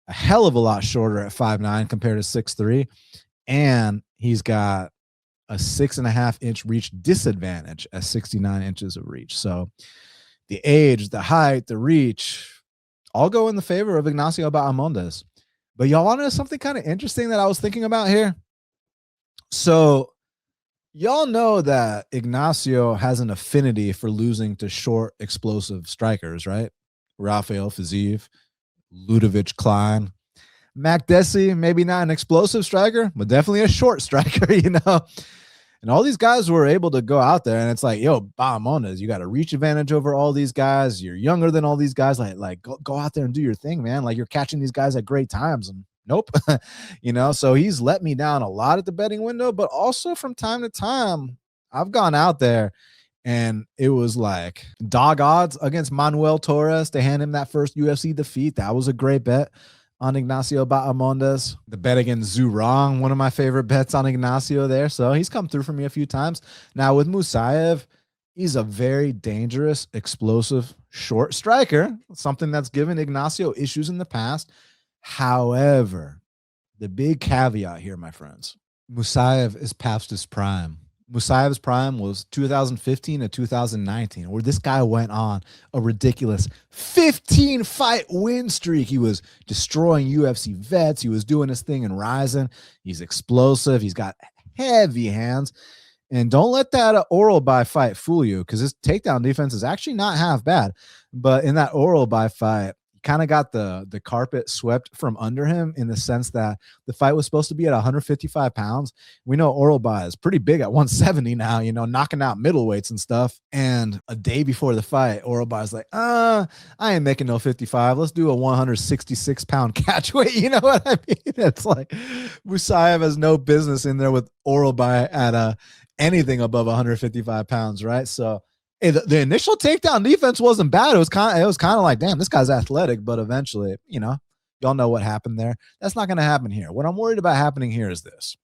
a hell of a lot shorter at 5'9" compared to 6'3", and he's got a 6.5-inch reach disadvantage at 69 inches of reach. So the age, the height, the reach, all go in the favor of Ignacio Bahamondes. But y'all want to know something kind of interesting that I was thinking about here? So y'all know that Ignacio has an affinity for losing to short, explosive strikers, right? Rafael Fiziev, Ludovic Klein, Makdessi, maybe not an explosive striker, but definitely a short striker, And all these guys were able to go out there, and it's like, yo, Bahamondes, you got a reach advantage over all these guys. You're younger than all these guys. Like go out there and do your thing, man. Like, you're catching these guys at great times. And nope. So he's let me down a lot at the betting window, but also from time to time, I've gone out there and it was like dog odds against Manuel Torres to hand him that first UFC defeat. That was a great bet on Ignacio Bahamondes. The bet against Zhu Rong, one of my favorite bets on Ignacio there. So he's come through for me a few times. Now with Musyev, he's a very dangerous, explosive, short striker, something that's given Ignacio issues in the past. However, the big caveat here, my friends, Musyev is past his prime. Musyev's prime was 2015 to 2019, where this guy went on a ridiculous 15-fight win streak. He was destroying UFC vets. He was doing his thing in Ryzen. He's explosive. He's got heavy hands. And don't let that oral by fight fool you, because his takedown defense is actually not half bad. But in that oral by fight, kind of got the carpet swept from under him, in the sense that the fight was supposed to be at 155 pounds. We know Oral By is pretty big at 170 now, knocking out middleweights and stuff. And a day before the fight, Oral By is like, I ain't making no 55. Let's do a 166-pound catch weight. You know what I mean? It's like Musyev has no business in there with Oral By at anything above 155 pounds, right? So hey, the initial takedown defense wasn't bad. It was kind of like, damn, this guy's athletic. But eventually, y'all know what happened there. That's not going to happen here. What I'm worried about happening here is this.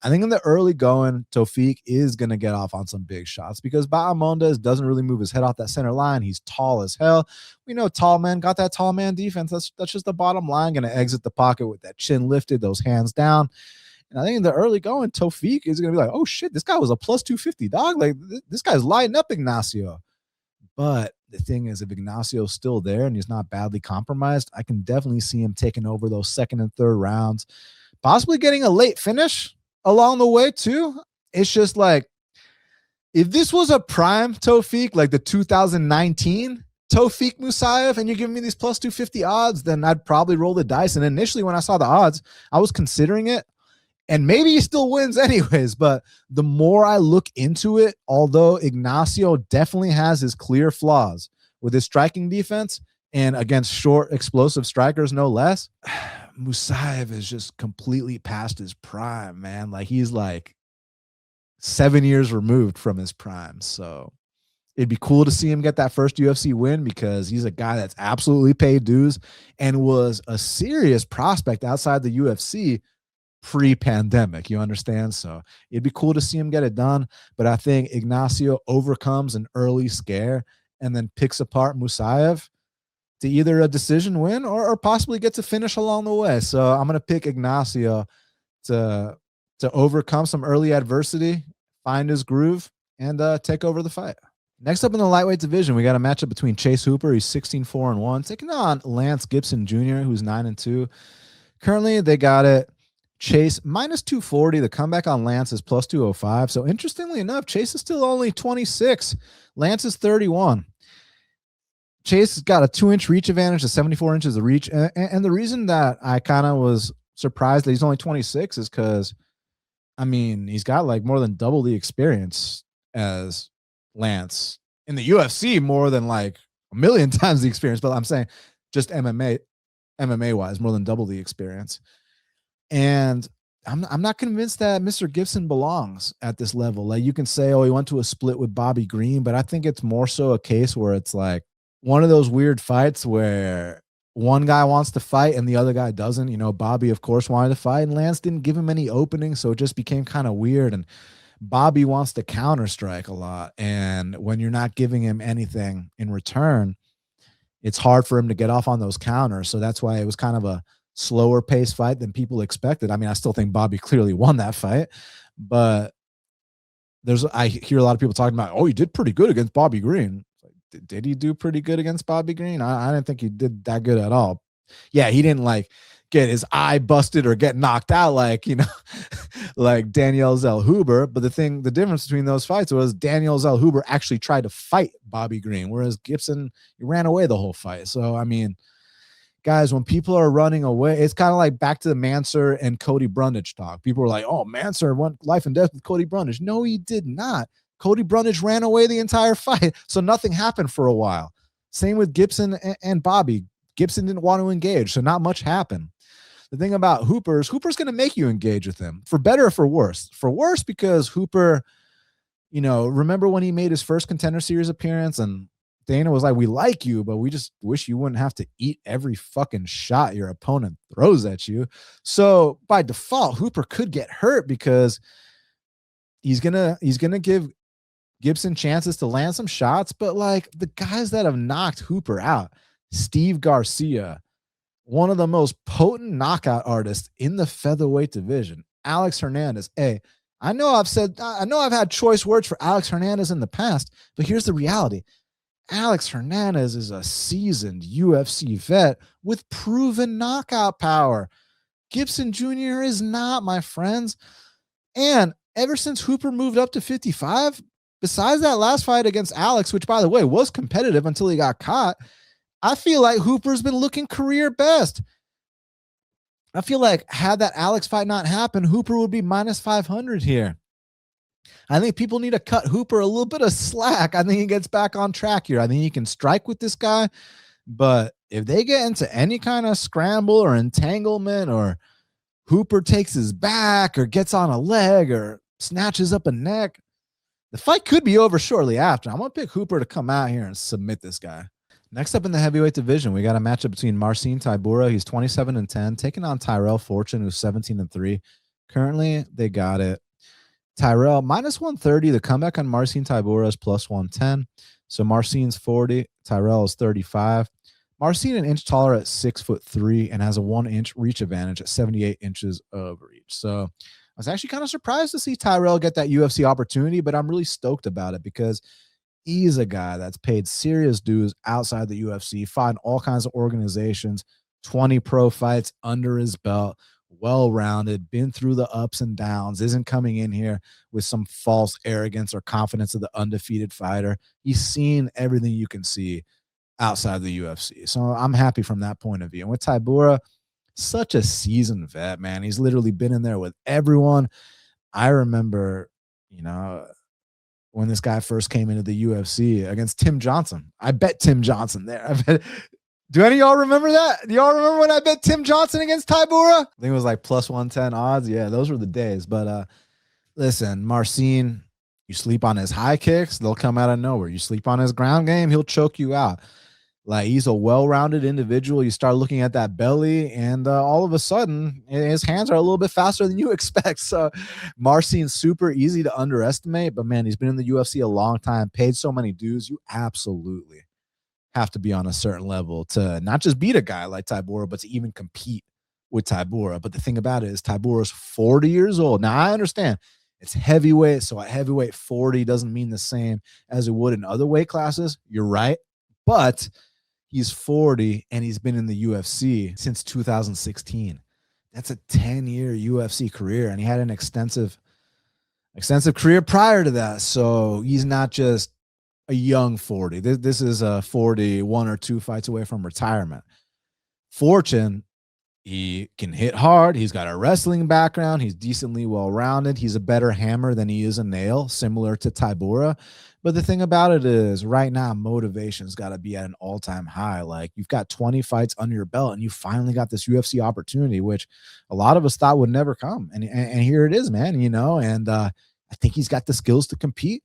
I think in the early going, Tofiq is going to get off on some big shots, because Bahamondes doesn't really move his head off that center line. He's tall as hell. We know tall men got that tall man defense. That's just the bottom line. Going to exit the pocket with that chin lifted, those hands down. And I think in the early going, Tofiq is going to be like, oh, shit, this guy was a plus 250, dog. Like, this guy's lighting up Ignacio. But the thing is, if Ignacio's still there and he's not badly compromised, I can definitely see him taking over those second and third rounds, possibly getting a late finish along the way, too. It's just like, if this was a prime Tofiq, like the 2019 Tofiq Musyev, and you're giving me these plus 250 odds, then I'd probably roll the dice. And initially, when I saw the odds, I was considering it. And maybe he still wins anyways, but the more I look into it, although Ignacio definitely has his clear flaws with his striking defense and against short, explosive strikers, no less, Musyev is just completely past his prime, man. Like, he's like 7 years removed from his prime. So it'd be cool to see him get that first UFC win, because he's a guy that's absolutely paid dues and was a serious prospect outside the UFC pre-pandemic, you understand? So it'd be cool to see him get it done. But I think Ignacio overcomes an early scare and then picks apart Musyev to either a decision win or possibly get to finish along the way. So I'm going to pick Ignacio to overcome some early adversity, find his groove, and take over the fight. Next up in the lightweight division, we got a matchup between Chase Hooper, he's 16-4-1, taking on Lance Gibson Jr., who's 9-2. Currently, they got it Chase minus 240. The comeback on Lance is plus 205. So interestingly enough, Chase is still only 26. Lance is 31. Chase has got a 2-inch reach advantage to 74 inches of reach. And the reason that I kind of was surprised that he's only 26 is because, I mean, he's got like more than double the experience as Lance in the UFC, more than like a million times the experience. But I'm saying just MMA wise, more than double the experience. And I'm not convinced that Mr. Gibson belongs at this level. Like, you can say, oh, he went to a split with Bobby Green, but I think it's more so a case where it's like one of those weird fights where one guy wants to fight and the other guy doesn't. You know, Bobby, of course, wanted to fight, and Lance didn't give him any opening, so it just became kind of weird. And Bobby wants to counter strike a lot, and when you're not giving him anything in return, it's hard for him to get off on those counters. So that's why it was kind of a slower pace fight than people expected. I mean, I still think Bobby clearly won that fight, but I hear a lot of people talking about, oh, he did pretty good against Bobby Green. Did he do pretty good against Bobby Green? I didn't think he did that good at all. Yeah, he didn't like get his eye busted or get knocked out like, you know, like Daniel Zellhuber. But the difference between those fights was Daniel Zellhuber actually tried to fight Bobby Green, whereas Gibson, he ran away the whole fight. So, I mean, guys, when people are running away, it's kind of like back to the Mansur and Cody Brundage talk. People were like, oh, Mansur went life and death with Cody Brundage. No, he did not. Cody Brundage ran away the entire fight, so nothing happened for a while. Same with Gibson and Bobby. Gibson didn't want to engage, so not much happened. The thing about Hooper's going to make you engage with him, for better or for worse. For worse, because Hooper, you know, remember when he made his first Contender Series appearance and Dana was like, we like you, but we just wish you wouldn't have to eat every fucking shot your opponent throws at you. So by default, Hooper could get hurt because he's gonna give Gibson chances to land some shots. But like the guys that have knocked Hooper out, Steve Garcia, one of the most potent knockout artists in the featherweight division, Alex Hernandez. Hey, I know I've had choice words for Alex Hernandez in the past, but here's the reality. Alex Hernandez is a seasoned UFC vet with proven knockout power. Gibson Jr. is not, my friends. And ever since Hooper moved up to 55, besides that last fight against Alex, which, by the way, was competitive until he got caught, I feel like Hooper's been looking career best. I feel like had that Alex fight not happened, Hooper would be minus 500 here. I think people need to cut Hooper a little bit of slack. I think he gets back on track here. I think he can strike with this guy, but if they get into any kind of scramble or entanglement, or Hooper takes his back or gets on a leg or snatches up a neck, the fight could be over shortly after. I'm going to pick Hooper to come out here and submit this guy. Next up in the heavyweight division, we got a matchup between Marcin Tybura. He's 27-10, taking on Tyrell Fortune, who's 17-3. Currently, they got it. Tyrell minus 130. The comeback on Marcin Tybura is plus 110. So Marcin's 40. Tyrell is 35. Marcin an inch taller at 6'3" and has a 1-inch reach advantage at 78 inches of reach. So I was actually kind of surprised to see Tyrell get that UFC opportunity, but I'm really stoked about it because he's a guy that's paid serious dues outside the UFC, fought in all kinds of organizations, 20 pro fights under his belt, well-rounded, been through the ups and downs, isn't coming in here with some false arrogance or confidence of the undefeated fighter. He's seen everything you can see outside the UFC. So I'm happy from that point of view. And with Tybura, such a seasoned vet, man. He's literally been in there with everyone. I remember, you know, when this guy first came into the UFC against Tim Johnson. I bet Tim Johnson there. Do any of y'all remember that? Do y'all remember when I bet Tim Johnson against Tybura? I think it was like plus 110 odds. Yeah, those were the days. But listen, Marcin, you sleep on his high kicks, they'll come out of nowhere. You sleep on his ground game, he'll choke you out. Like, he's a well-rounded individual. You start looking at that belly, and all of a sudden, his hands are a little bit faster than you expect. So Marcin's super easy to underestimate, but man, he's been in the UFC a long time, paid so many dues. You absolutely have to be on a certain level to not just beat a guy like Tybura, but to even compete with Tybura. But the thing about it is Tybura's 40 years old. Now, I understand it's heavyweight, so at heavyweight 40 doesn't mean the same as it would in other weight classes. You're right, but he's 40 and he's been in the UFC since 2016. That's a 10-year UFC career, and he had an extensive career prior to that. So he's not just a young 40. This is a 40, 1 or 2 fights away from retirement. Fortune, He can hit hard. He's got a wrestling background. He's decently well-rounded. He's a better hammer than he is a nail, similar to Tybura. But the thing about it is right now, motivation's got to be at an all-time high. Like, you've got 20 fights under your belt and you finally got this UFC opportunity, which a lot of us thought would never come. And here it is, man, and I think he's got the skills to compete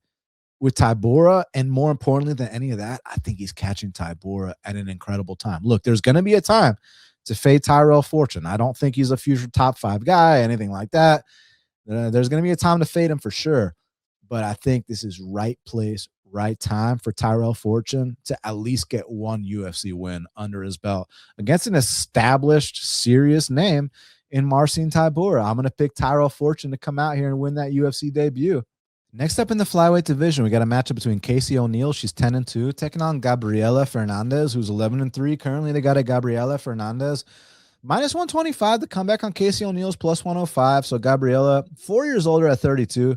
with Tybura. And more importantly than any of that, I think he's catching Tybura at an incredible time. Look, there's going to be a time to fade Tyrell Fortune. I don't think he's a future top 5 guy, anything like that. There's going to be a time to fade him for sure. But I think this is right place, right time for Tyrell Fortune to at least get one UFC win under his belt against an established, serious name in Marcin Tybura. I'm going to pick Tyrell Fortune to come out here and win that UFC debut. Next up in the flyweight division, we got a matchup between Casey O'Neill. She's 10-2, taking on Gabriella Fernandes, who's 11-3. Currently, they got a Gabriella Fernandes minus 125. The comeback on Casey O'Neill's plus 105. So Gabriella, 4 years older at 32.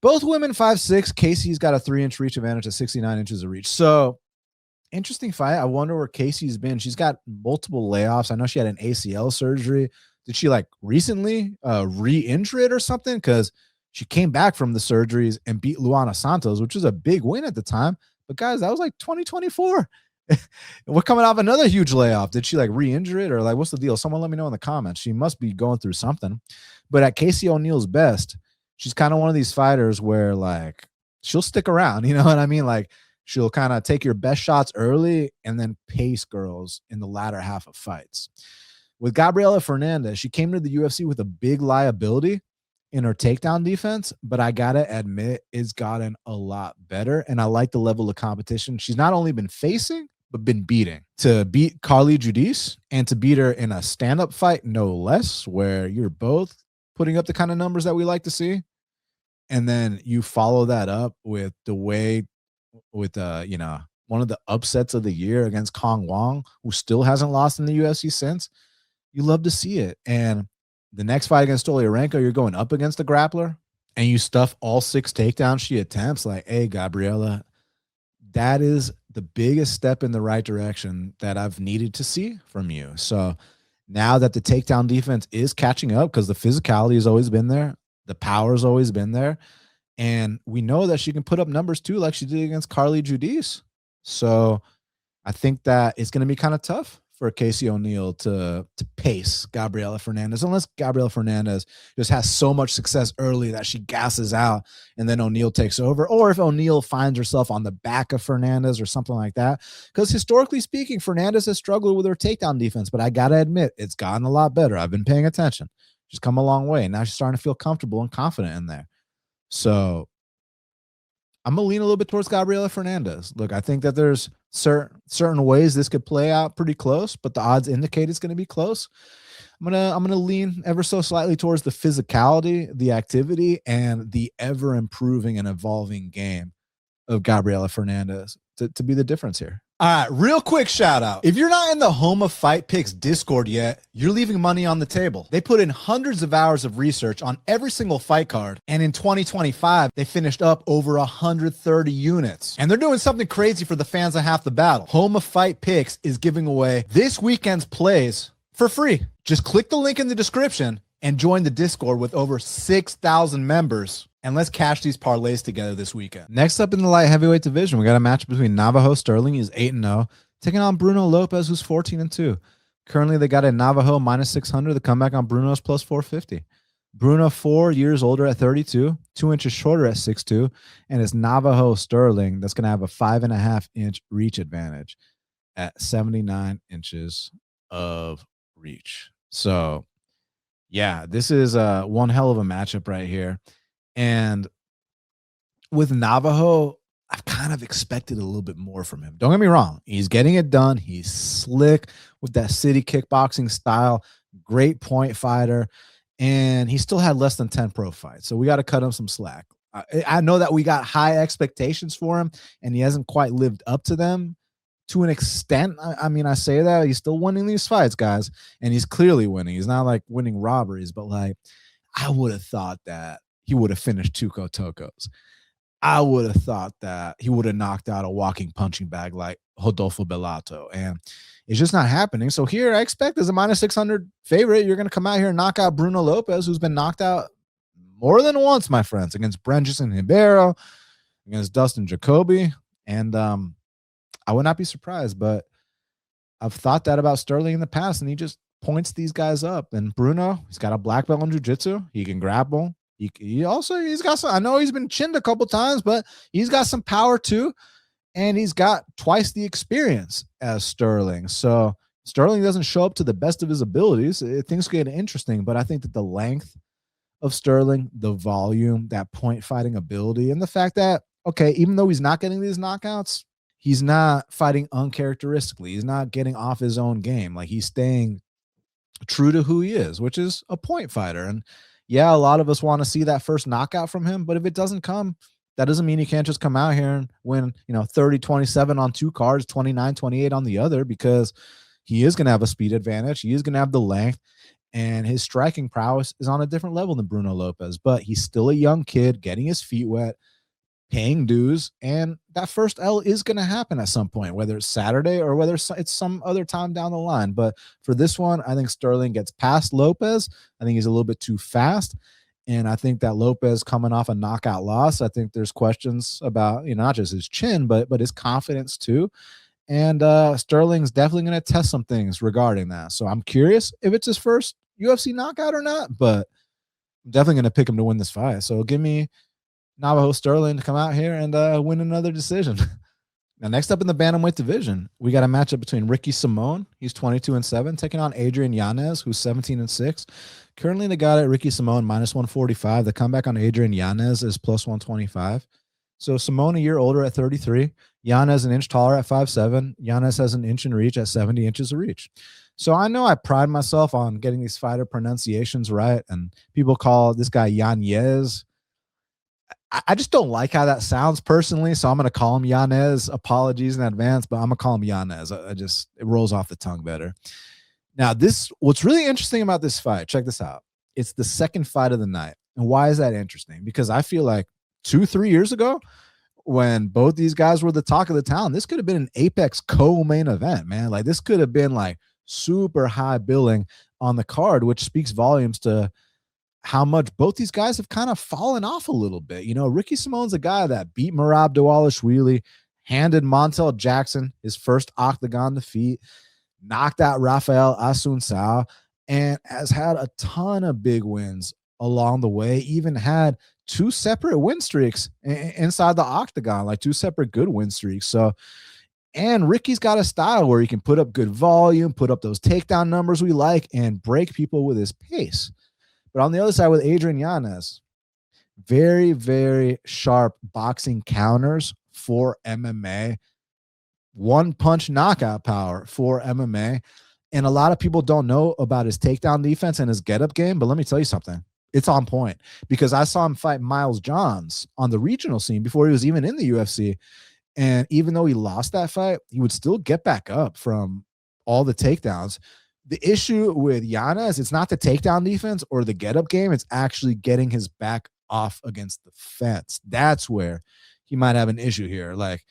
Both women 5'6". Casey's got a 3-inch reach advantage at 69 inches of reach. So interesting fight. I wonder where Casey's been. She's got multiple layoffs. I know she had an ACL surgery. Did she like recently re-injure it or something? Because she came back from the surgeries and beat Luana Santos, which was a big win at the time. But guys, that was like 2024. We're coming off another huge layoff. Did she like re-injure it or like what's the deal? Someone let me know in the comments. She must be going through something. But at Casey O'Neill's best, she's kind of one of these fighters where like she'll stick around. You know what I mean? Like she'll kind of take your best shots early and then pace girls in the latter half of fights. With Gabriella Fernandes, she came to the UFC with a big liability in her takedown defense, but I gotta admit it's gotten a lot better, and I like the level of competition she's not only been facing but been beating. To beat Carly Judice and to beat her in a stand-up fight, no less, where you're both putting up the kind of numbers that we like to see, and then you follow that up with the way with one of the upsets of the year against Kong Wong, who still hasn't lost in the UFC since. You love to see it. And the next fight against Stoliarenko, you're going up against a grappler and you stuff all 6 takedowns she attempts. Like, hey, Gabriella, that is the biggest step in the right direction that I've needed to see from you. So now that the takedown defense is catching up, because the physicality has always been there, the power has always been there, and we know that she can put up numbers too, like she did against Carly Judice. So I think that it's going to be kind of tough for Casey O'Neill to pace Gabriella Fernandes, unless Gabriella Fernandes just has so much success early that she gasses out and then O'Neill takes over, or if O'Neill finds herself on the back of Fernandes or something like that. Because historically speaking, Fernandes has struggled with her takedown defense, but I got to admit, it's gotten a lot better. I've been paying attention. She's come a long way. Now she's starting to feel comfortable and confident in there. So I'm going to lean a little bit towards Gabriella Fernandes. Look, I think that there's certain ways this could play out pretty close, but the odds indicate it's going to be close. I'm gonna lean ever so slightly towards the physicality, the activity, and the ever improving and evolving game of Gabriella Fernandes to be the difference here. All right, real quick shout out. If you're not in the Home of Fight Picks Discord yet, you're leaving money on the table. They put in hundreds of hours of research on every single fight card, and in 2025, they finished up over 130 units. And they're doing something crazy for the fans of Half the Battle. Home of Fight Picks is giving away this weekend's plays for free. Just click the link in the description and join the Discord with over 6,000 members. And let's cash these parlays together this weekend. Next up in the light heavyweight division, we got a match between Navajo Stirling, he's 8-0, taking on Bruno Lopes, who's 14-2. Currently, they got a Navajo minus 600. The comeback on Bruno's plus 450. Bruno, 4 years older at 32, 2 inches shorter at 6'2", and it's Navajo Stirling that's going to have a 5.5-inch reach advantage at 79 inches of reach. So, yeah, this is one hell of a matchup right here. And with Navajo, I've kind of expected a little bit more from him. Don't get me wrong. He's getting it done. He's slick with that city kickboxing style. Great point fighter. And he still had less than 10 pro fights. So we got to cut him some slack. I know that we got high expectations for him, and he hasn't quite lived up to them to an extent. I mean, I say that. He's still winning these fights, guys. And he's clearly winning. He's not like winning robberies, but like I would have thought that he would have finished Tuco Tocos. I would have thought that he would have knocked out a walking punching bag like Rodolfo Bellato. And It's just not happening. So here I expect as a minus 600 favorite, you're going to come out here and knock out Bruno Lopes, who's been knocked out more than once, my friends, against Brenjison Ribeiro, against Dustin Jacoby. And I would not be surprised, but I've thought that about Stirling in the past, and he just points these guys up. And Bruno, he's got a black belt in jiu-jitsu. He can grapple. He's got some, I know he's been chinned a couple times, but he's got some power too. And he's got twice the experience as Stirling. So Stirling doesn't show up to the best of his abilities. Things get interesting, but I think that the length of Stirling, the volume, that point fighting ability, and the fact that, okay, even though he's not getting these knockouts, he's not fighting uncharacteristically. He's not getting off his own game. Like, he's staying true to who he is, which is a point fighter. And yeah, a lot of us want to see that first knockout from him, but if it doesn't come, that doesn't mean you can't just come out here and win, 30-27 on two cards, 29-28 on the other, because he is going to have a speed advantage. He is going to have the length, and his striking prowess is on a different level than Bruno Lopes, but he's still a young kid getting his feet wet, paying dues, and that first L is going to happen at some point, whether it's Saturday or whether it's some other time down the line. But for this one, I think Stirling gets past Lopes. I think he's a little bit too fast, and I think that Lopes coming off a knockout loss, I think there's questions about, not just his chin, but his confidence too. And Stirling's definitely going to test some things regarding that. So I'm curious if it's his first UFC knockout or not, but I'm definitely going to pick him to win this fight. So give me Navajo Stirling to come out here and win another decision. Now, next up in the bantamweight division, we got a matchup between Ricky Simón, he's 22-7, taking on Adrian Yanez, who's 17-6. Currently, they got it Ricky Simón minus 145. The comeback on Adrian Yanez is plus 125. So Simón a year older at 33. Yanez an inch taller at 5'7". Yanez has an inch in reach at 70 inches of reach. So I know I pride myself on getting these fighter pronunciations right, and people call this guy Yanez. I just don't like how that sounds personally, so I'm going to call him Yanez. Apologies in advance, but I'm going to call him Yanez. It rolls off the tongue better. Now, what's really interesting about this fight, check this out. It's the second fight of the night. And why is that interesting? Because I feel like 2-3 years ago, when both these guys were the talk of the town, this could have been an Apex co-main event, man. Like, this could have been like super high billing on the card, which speaks volumes to how much both these guys have kind of fallen off a little bit. Ricky Simón's a guy that beat Merab Dvalishvili, handed Montel Jackson his first octagon defeat, knocked out Rafael Assunção, and has had a ton of big wins along the way, even had two separate win streaks inside the octagon, like two separate good win streaks. So, and Ricky's got a style where he can put up good volume, put up those takedown numbers we like, and break people with his pace. But on the other side with Adrian Yanez, very, very sharp boxing counters for MMA, one-punch knockout power for MMA. And a lot of people don't know about his takedown defense and his get-up game, but let me tell you something. It's on point, because I saw him fight Miles Johns on the regional scene before he was even in the UFC. And even though he lost that fight, he would still get back up from all the takedowns. The issue with Yanez, it's not the takedown defense or the get-up game. It's actually getting his back off against the fence. That's where he might have an issue here. Like,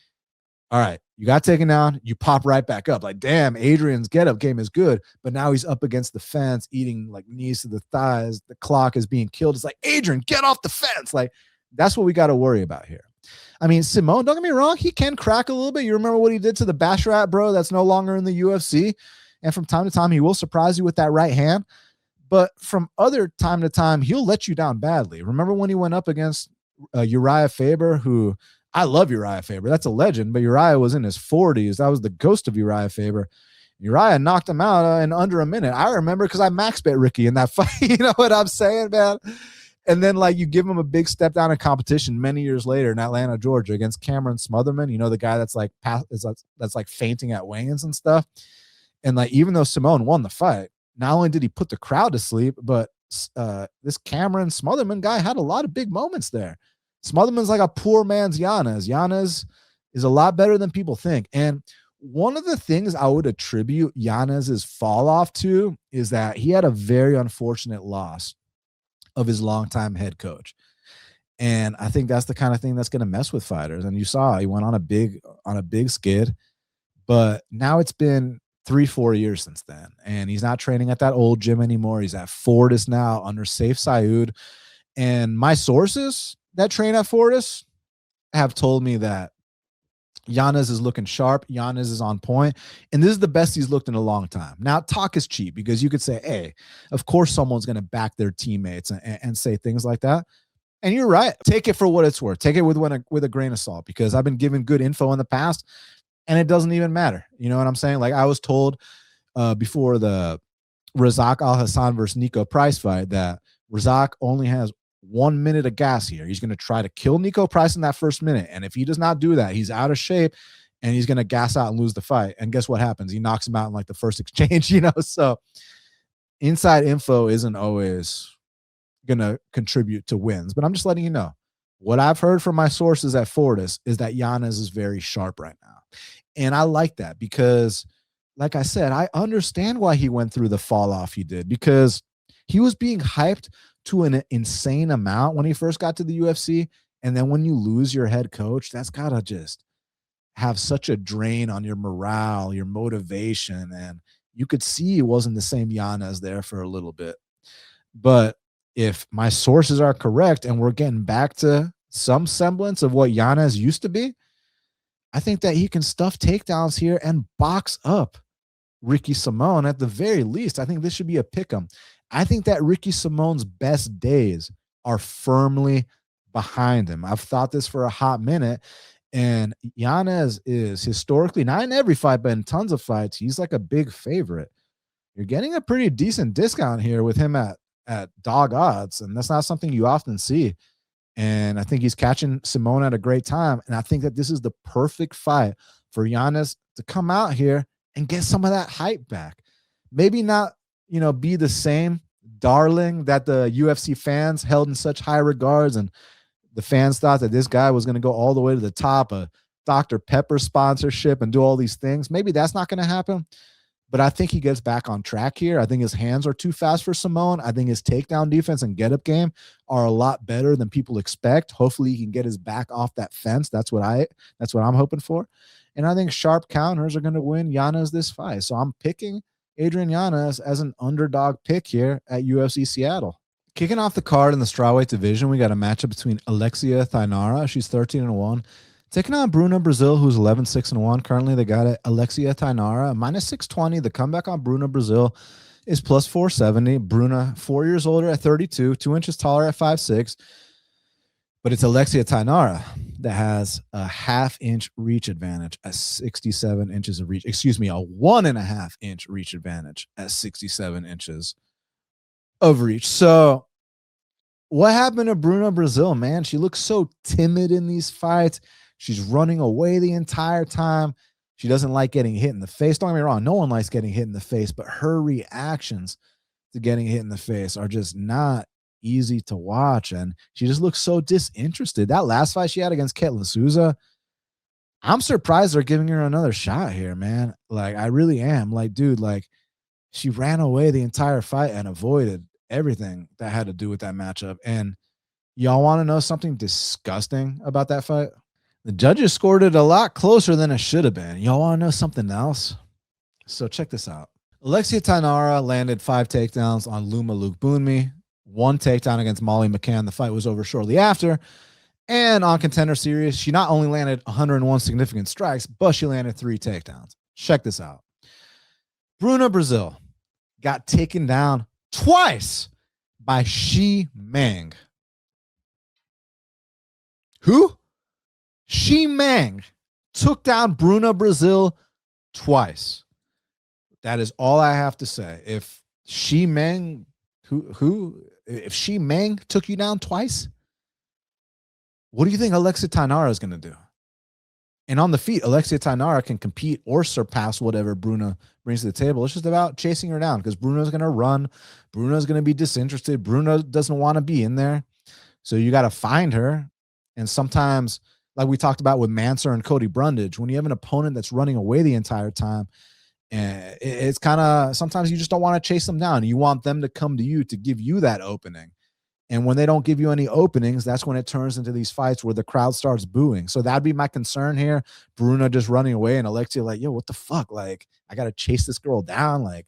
all right, you got taken down, you pop right back up. Like, damn, Adrian's get-up game is good, but now he's up against the fence, eating like knees to the thighs. The clock is being killed. It's like, Adrian, get off the fence. Like, that's what we got to worry about here. I mean, Simón, don't get me wrong, he can crack a little bit. You remember what he did to the Basharat bro that's no longer in the UFC? And from time to time, he will surprise you with that right hand. But from other time to time, he'll let you down badly. Remember when he went up against Uriah Faber, who I love Uriah Faber. That's a legend, but Uriah was in his 40s. That was the ghost of Uriah Faber. Uriah knocked him out in under a minute. I remember because I max bet Ricky in that fight. You know what I'm saying, man? And then, like, you give him a big step down in competition many years later in Atlanta, Georgia, against Cameron Smotherman. You know, the guy that's like fainting at weigh-ins and stuff. And like, even though Simón won the fight, not only did he put the crowd to sleep, but this Cameron Smotherman guy had a lot of big moments there. Smotherman's like a poor man's Yanez. Yanez is a lot better than people think. And one of the things I would attribute Yanez's fall off to is that he had a very unfortunate loss of his longtime head coach. And I think that's the kind of thing that's going to mess with fighters. And you saw he went on a big skid, but now it's been 3-4 years since then. And he's not training at that old gym anymore. He's at Fortis now under Saif Saud. And my sources that train at Fortis have told me that Yanez is looking sharp. Yanez is on point. And this is the best he's looked in a long time. Now, talk is cheap because you could say, hey, of course someone's going to back their teammates and say things like that. And you're right. Take it for what it's worth. Take it with a grain of salt, because I've been given good info in the past and it doesn't even matter. You know what I'm saying? Like I was told before the Razak Al Hassan versus Niko Price fight that Razak only has 1 minute of gas here. He's going to try to kill Niko Price in that first minute. And if he does not do that, he's out of shape and he's going to gas out and lose the fight. And guess what happens? He knocks him out in like the first exchange, you know? So inside info isn't always going to contribute to wins, but I'm just letting you know what I've heard from my sources at Fortis is that Yanez is very sharp right now. And I like that because like I said, I understand why he went through the fall off he did, because he was being hyped to an insane amount when he first got to the UFC. And then when you lose your head coach, that's gotta just have such a drain on your morale, your motivation. And you could see it wasn't the same Yanez there for a little bit. But if my sources are correct and we're getting back to some semblance of what Yanez used to be, I think that he can stuff takedowns here and box up Ricky Simon at the very least. I think this should be a pick'em. I think that Ricky Simone's best days are firmly behind him. I've thought this for a hot minute, and Yanez is historically, not in every fight, but in tons of fights, he's like a big favorite. You're getting a pretty decent discount here with him at dog odds, and that's not something you often see. And I think he's catching Simone at a great time, and I think that this is the perfect fight for Yanez to come out here and get some of that hype back. Maybe not, you know, be the same darling that the UFC fans held in such high regards, and the fans thought that this guy was going to go all the way to the top, a Dr. Pepper sponsorship and do all these things. Maybe that's not going to happen, but I think he gets back on track here. I think his hands are too fast for Simone. I think his takedown defense and get-up game are a lot better than people expect. Hopefully he can get his back off that fence. That's what I'm hoping for. And I think sharp counters are going to win Yanez this fight. So I'm picking Adrian Yanez as an underdog pick here at UFC Seattle. Kicking off the card in the strawweight division, we got a matchup between Alexia Thainara. She's 13-1. Taking on Bruno Brazil, who's 11-6-1. Currently, they got it. Alexia Thainara, -620. The comeback on Bruno Brazil is +470. Bruno, 4 years older at 32, 2 inches taller at 5'6". But it's Alexia Thainara that has a half-inch reach advantage at 67 inches of reach. Excuse me, a 1.5-inch reach advantage at 67 inches of reach. So what happened to Bruno Brazil, man? She looks so timid in these fights. She's running away the entire time. She doesn't like getting hit in the face. Don't get me wrong. No one likes getting hit in the face, but her reactions to getting hit in the face are just not easy to watch. And she just looks so disinterested. That last fight she had against Ketlin Souza, I'm surprised they're giving her another shot here, man. Like, I really am. Like, dude, like, she ran away the entire fight and avoided everything that had to do with that matchup. And y'all want to know something disgusting about that fight? The judges scored it a lot closer than it should have been. Y'all want to know something else? So check this out. Alexia Thainara landed 5 takedowns on Luma Lukebunmi, 1 takedown against Molly McCann. The fight was over shortly after. And on Contender Series, she not only landed 101 significant strikes, but she landed 3 takedowns. Check this out. Bruno Brazil got taken down twice by Shi Meng. Who? Shi Meng took down Bruno Brazil twice. That is all I have to say. If Shi Meng, if Shi Meng took you down twice, what do you think Alexia Thainara is going to do? And on the feet, Alexia Thainara can compete or surpass whatever Bruno brings to the table. It's just about chasing her down because Bruno's going to run. Bruno's going to be disinterested. Bruno doesn't want to be in there. So you got to find her. And sometimes, like we talked about with Mansur and Cody Brundage, when you have an opponent that's running away the entire time, it's kind of, sometimes you just don't want to chase them down. You want them to come to you to give you that opening. And when they don't give you any openings, that's when it turns into these fights where the crowd starts booing. So that'd be my concern here. Bruno just running away and Alexia like, yo, what the fuck? Like, I got to chase this girl down. Like,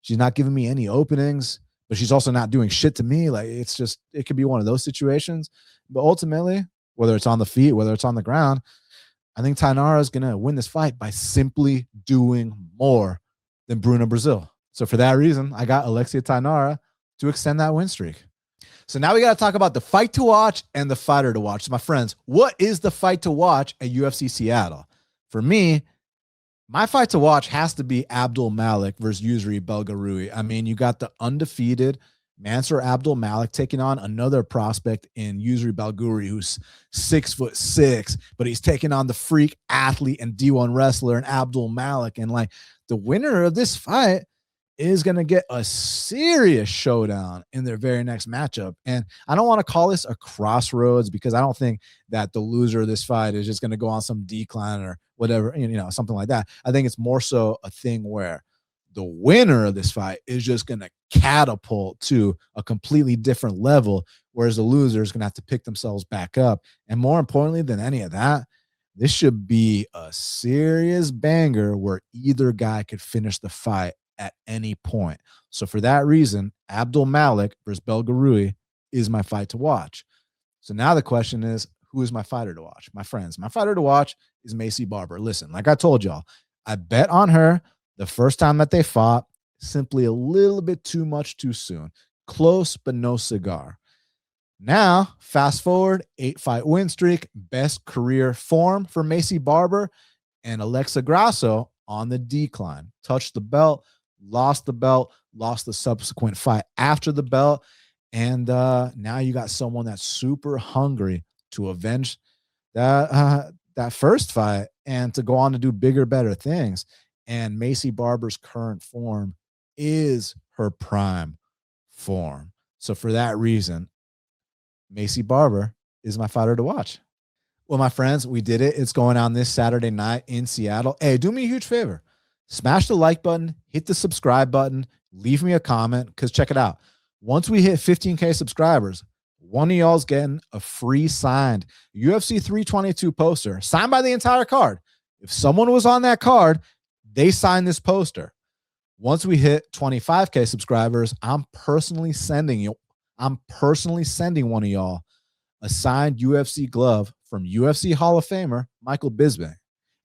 she's not giving me any openings, but she's also not doing shit to me. Like, it's just, it could be one of those situations. But ultimately, whether it's on the feet, whether it's on the ground, I think Tainara is going to win this fight by simply doing more than Bruno Brazil. So for that reason, I got Alexia Tainara to extend that win streak. So now we got to talk about the fight to watch and the fighter to watch. So my friends, what is the fight to watch at UFC Seattle? For me, my fight to watch has to be Abdul Malik versus Yousri Belgaroui. I mean, you got the undefeated Mansur Abdul Malik taking on another prospect in Yousri Belgaroui, who's 6'6", but he's taking on the freak athlete and D1 wrestler and Abdul Malik. And like, the winner of this fight is going to get a serious showdown in their very next matchup. And I don't want to call this a crossroads because I don't think that the loser of this fight is just going to go on some decline or whatever, something like that. I think it's more so a thing where the winner of this fight is just going to catapult to a completely different level, whereas the loser is going to have to pick themselves back up. And more importantly than any of that, this should be a serious banger where either guy could finish the fight at any point. So for that reason, Abdul Malik versus Belgaroui is my fight to watch. So now the question is, who is my fighter to watch? My friends, my fighter to watch is Maycee Barber. Listen, like I told y'all, I bet on her the first time that they fought, simply a little bit too much too soon. Close, but no cigar. Now, fast forward, 8-fight win streak, best career form for Maycee Barber, and Alexa Grasso on the decline. Touched the belt, lost the subsequent fight after the belt, and now you got someone that's super hungry to avenge that first fight and to go on to do bigger, better things. And Maycee Barber's current form is her prime form. So for that reason, Maycee Barber is my fighter to watch. Well, my friends, we did it. It's going on this Saturday night in Seattle. Hey, do me a huge favor. Smash the like button, hit the subscribe button, leave me a comment, because check it out. Once we hit 15K subscribers, one of y'all's getting a free signed UFC 322 poster signed by the entire card. If someone was on that card, they signed this poster. Once we hit 25K subscribers, I'm personally sending one of y'all a signed UFC glove from UFC Hall of Famer Michael Bisping.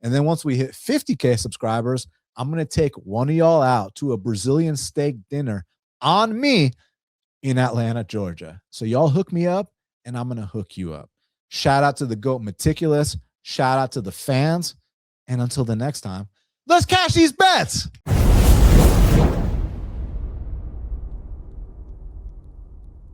And then once we hit 50K subscribers, I'm going to take one of y'all out to a Brazilian steak dinner on me in Atlanta, Georgia. So y'all hook me up and I'm going to hook you up. Shout out to the GOAT Meticulous. Shout out to the fans. And until the next time, let's cash these bets.